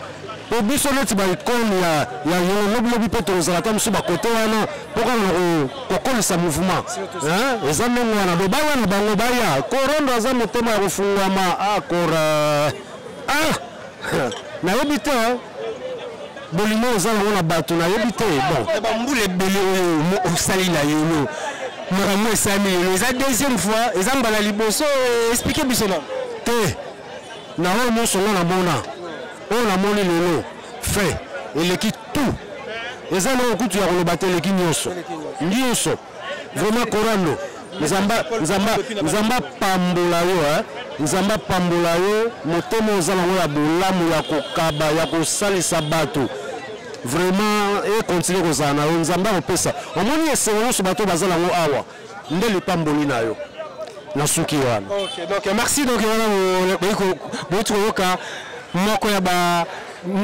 pour biso leti ba ikon ya yo lobi pe to zalata muso ba kote wana poka na ko kolisa mouvement hein ezali ngwana do ba wana bango ba ya korondo za motema ya kufungama akora na yobite bolimo ozala na bato na yebite bon ba mbule bele o sali na yolo maramu esami yolo eza deuxième fois eza mbala liboso expliquer bisona te na ho mo songa na bona on a moni lolo fait eleki tout eza na okutu ya koloba te eleki nyonso vraiment Corando Nzamba pambola yo Nzamba pambola yo motema ozala ngo ya bolamu ya kokaba ya kosalisa bato vraiment et continuer kozala na yo Nzamba opesa omoni esengo so bato bazala ngo awa nde le pamboli na yo na suki wana. OK donc merci donc wana boto yoka moko ya ba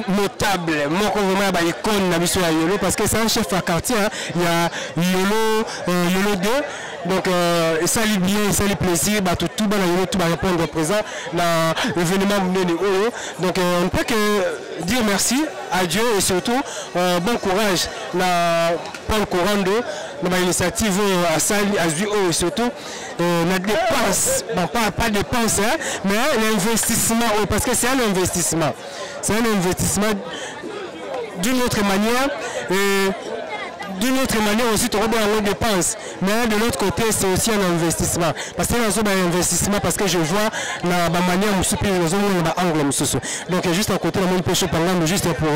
notable moko vraiment ba icône na biso ya Yolo parce que c'est un chef à quartier il y a Yolo 2 donc ça lui bien ça lui plaisir bah tout ba Yolo tout va répondre présent dans l'événement donc on ne peut que dire merci à Dieu et surtout bon courage la Paul Corando dans l'initiative à Sali à Zuo et surtout la dépense bon pas dépense mais l'investissement parce que c'est un investissement. C'est un investissement d'une autre manière et d'une autre manière aussi tu regardes la dépense mais de l'autre côté c'est aussi un investissement parce que c'est un investissement parce que je vois la manière donc juste à côté de mon péché parlant juste pour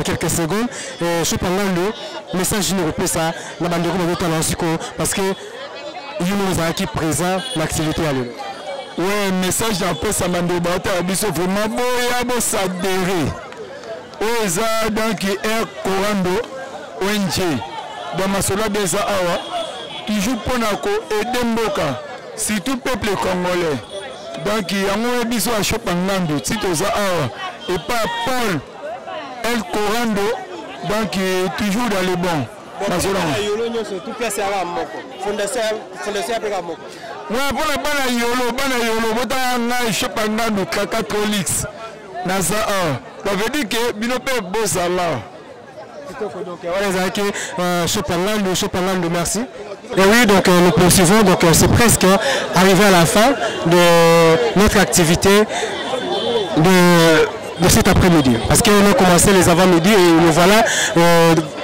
quelques secondes je parle le message je ne repère ça la bande de parce que il nous a acquis présent l'activité à l'eau. Ouais, message un peu ça m'a dit vraiment boya s'adhérer. Oza donc Air Corando ONG dans ma sola des awa toujours pour aider Mboka surtout peuple congolais. Donc il y a un biso à Chopangando si tu awa et pas Paul Air Corando donc toujours dans les bons. Ouais, pour la bana yolo, bota Chopangando catholiques. Naza ça veut dire que Binope Bozala. Chopangando, merci. Et oui, donc nous poursuivons, donc c'est presque arrivé à la fin de notre activité de cet après-midi. Parce qu'on a commencé les avant-midi et nous voilà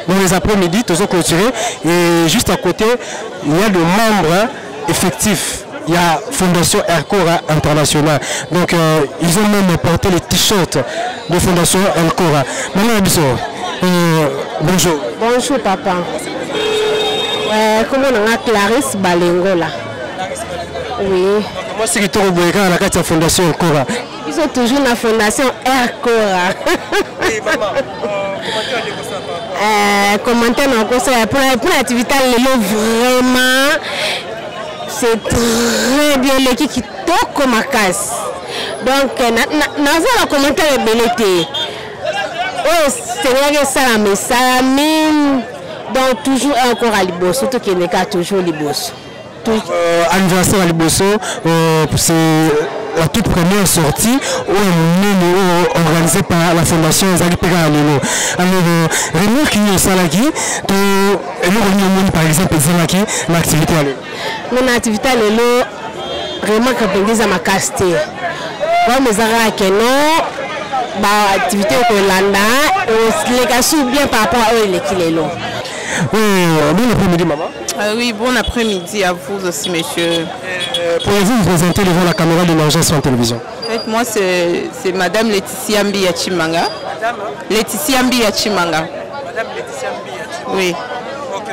dans les après-midi, tous ont clôturé. Et juste à côté, il y a des membres effectifs. Il y a Fondation Air Cora International. Donc ils ont même porté les t-shirts de Fondation Air Cora. Bonjour. Bonjour papa. Comment on a Clarisse Balengola. Oui. Moi c'est qui te revoit à la carte de Fondation Air Cora. Ils sont toujours la Fondation Air Cora. Oui maman. Commentaire dans le conseil pour l'activité vraiment. C'est très bien l'équipe qui toque comme à casse. Donc, nous avons commentaire de belleté. Oh, c'est vrai que ça la message. Donc, toujours encore à Liboso, surtout qu'il n'est pas toujours Liboso. Anniversaire à Liboso, c'est la toute première sortie organisée par la Fondation Zalipega Alelo. Alors, remarque qu'il y a Salaki, par exemple, l'activité Alelo. Mon activité Alelo, vraiment, quand on dit à ma casté. Comme les Arabes qui n'ont pas d'activité au Hollande, les cas sont bien par rapport à eux, les Kilelo. Bon après-midi, maman. Oui, bon après-midi à vous aussi, monsieur. Pouvez-vous vous présenter devant la caméra de l'urgence en télévision? En fait, moi, c'est Madame Laetitia Mbi Yachimanga. Madame Laetitia Mbi Yachimanga. Madame Laetitia Mbi Yachimanga. Oui. Donc,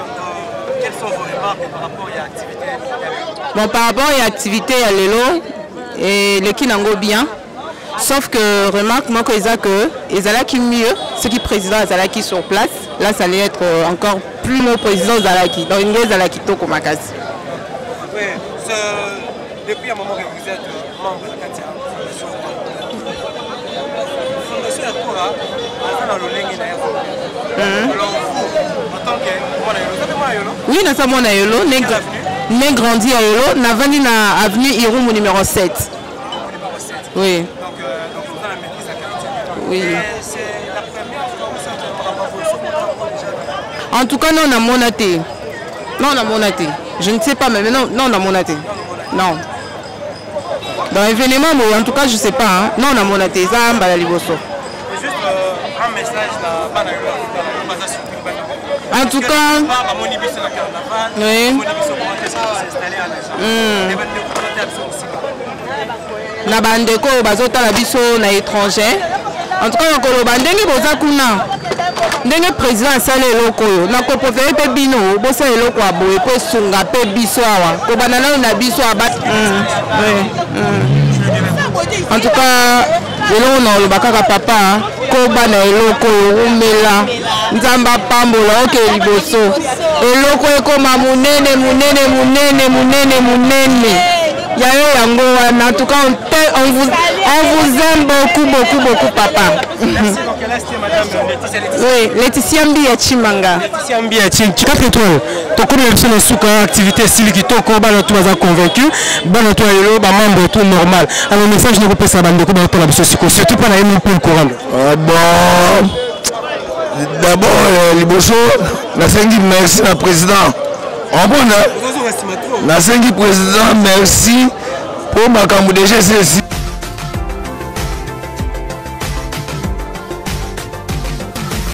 quelles sont vos remarques par rapport à l'activité? Bon, par rapport à l'activité à l'élo, et les Kinango bien. Sauf que, remarque, moi, que Ezalaki mieux, ceux qui président Ezalaki sur place, là, ça allait être encore plus le président Ezalaki. Donc, il y a Ezalaki Toko Makasi. Oui, depuis un moment que vous êtes membre de la Fondation Air Cora, dans le Lengi alors vous, en tant que oui, nous sommes à Yolo, nous avons grandi à Yolo, nous avons venu à l'avenue Irumu numéro 7. Oui. Oui. C'est la première fois en tout cas, non, on a monaté. Non, on a monaté. Je ne sais pas, mais non, on a monaté. Non. Dans l'événement, en tout cas, je ne sais pas. Hein. Non, on a monaté. Ça, on va Liboso. Juste un message en tout cas, oui. Na bandeko bazota la biso na étranger. En tout cas, on a ndenge boza kuna. Ndenge président asala eloko oyo. Na ko profere pe bino, bosa eloko aboye pe sunga pe biso awa. Ko banana na biso aba. En tout cas, eloko na olobaka papa, ko bana eloko oyo umela. Nzamba pambola oke liboso. Eloko ekoma munene munene munene munene munene. En tout cas, on vous aime beaucoup, papa. Merci, donc là, c'était madame Laetitia. Oui, Laetitia Mbi Yachimanga. Laetitia Mbi Yachimanga. 4 étoiles. Tu connais la souka activité style qui toko bana tu vas convaincu, bana tu ayelo ba membre tout normal. Alors message ne peut pas ça bande ko ba to la biso surtout pas na yemo pour courant. Bon. D'abord liboso na sengi merci na président. Nasengi président merci pour ma candidature.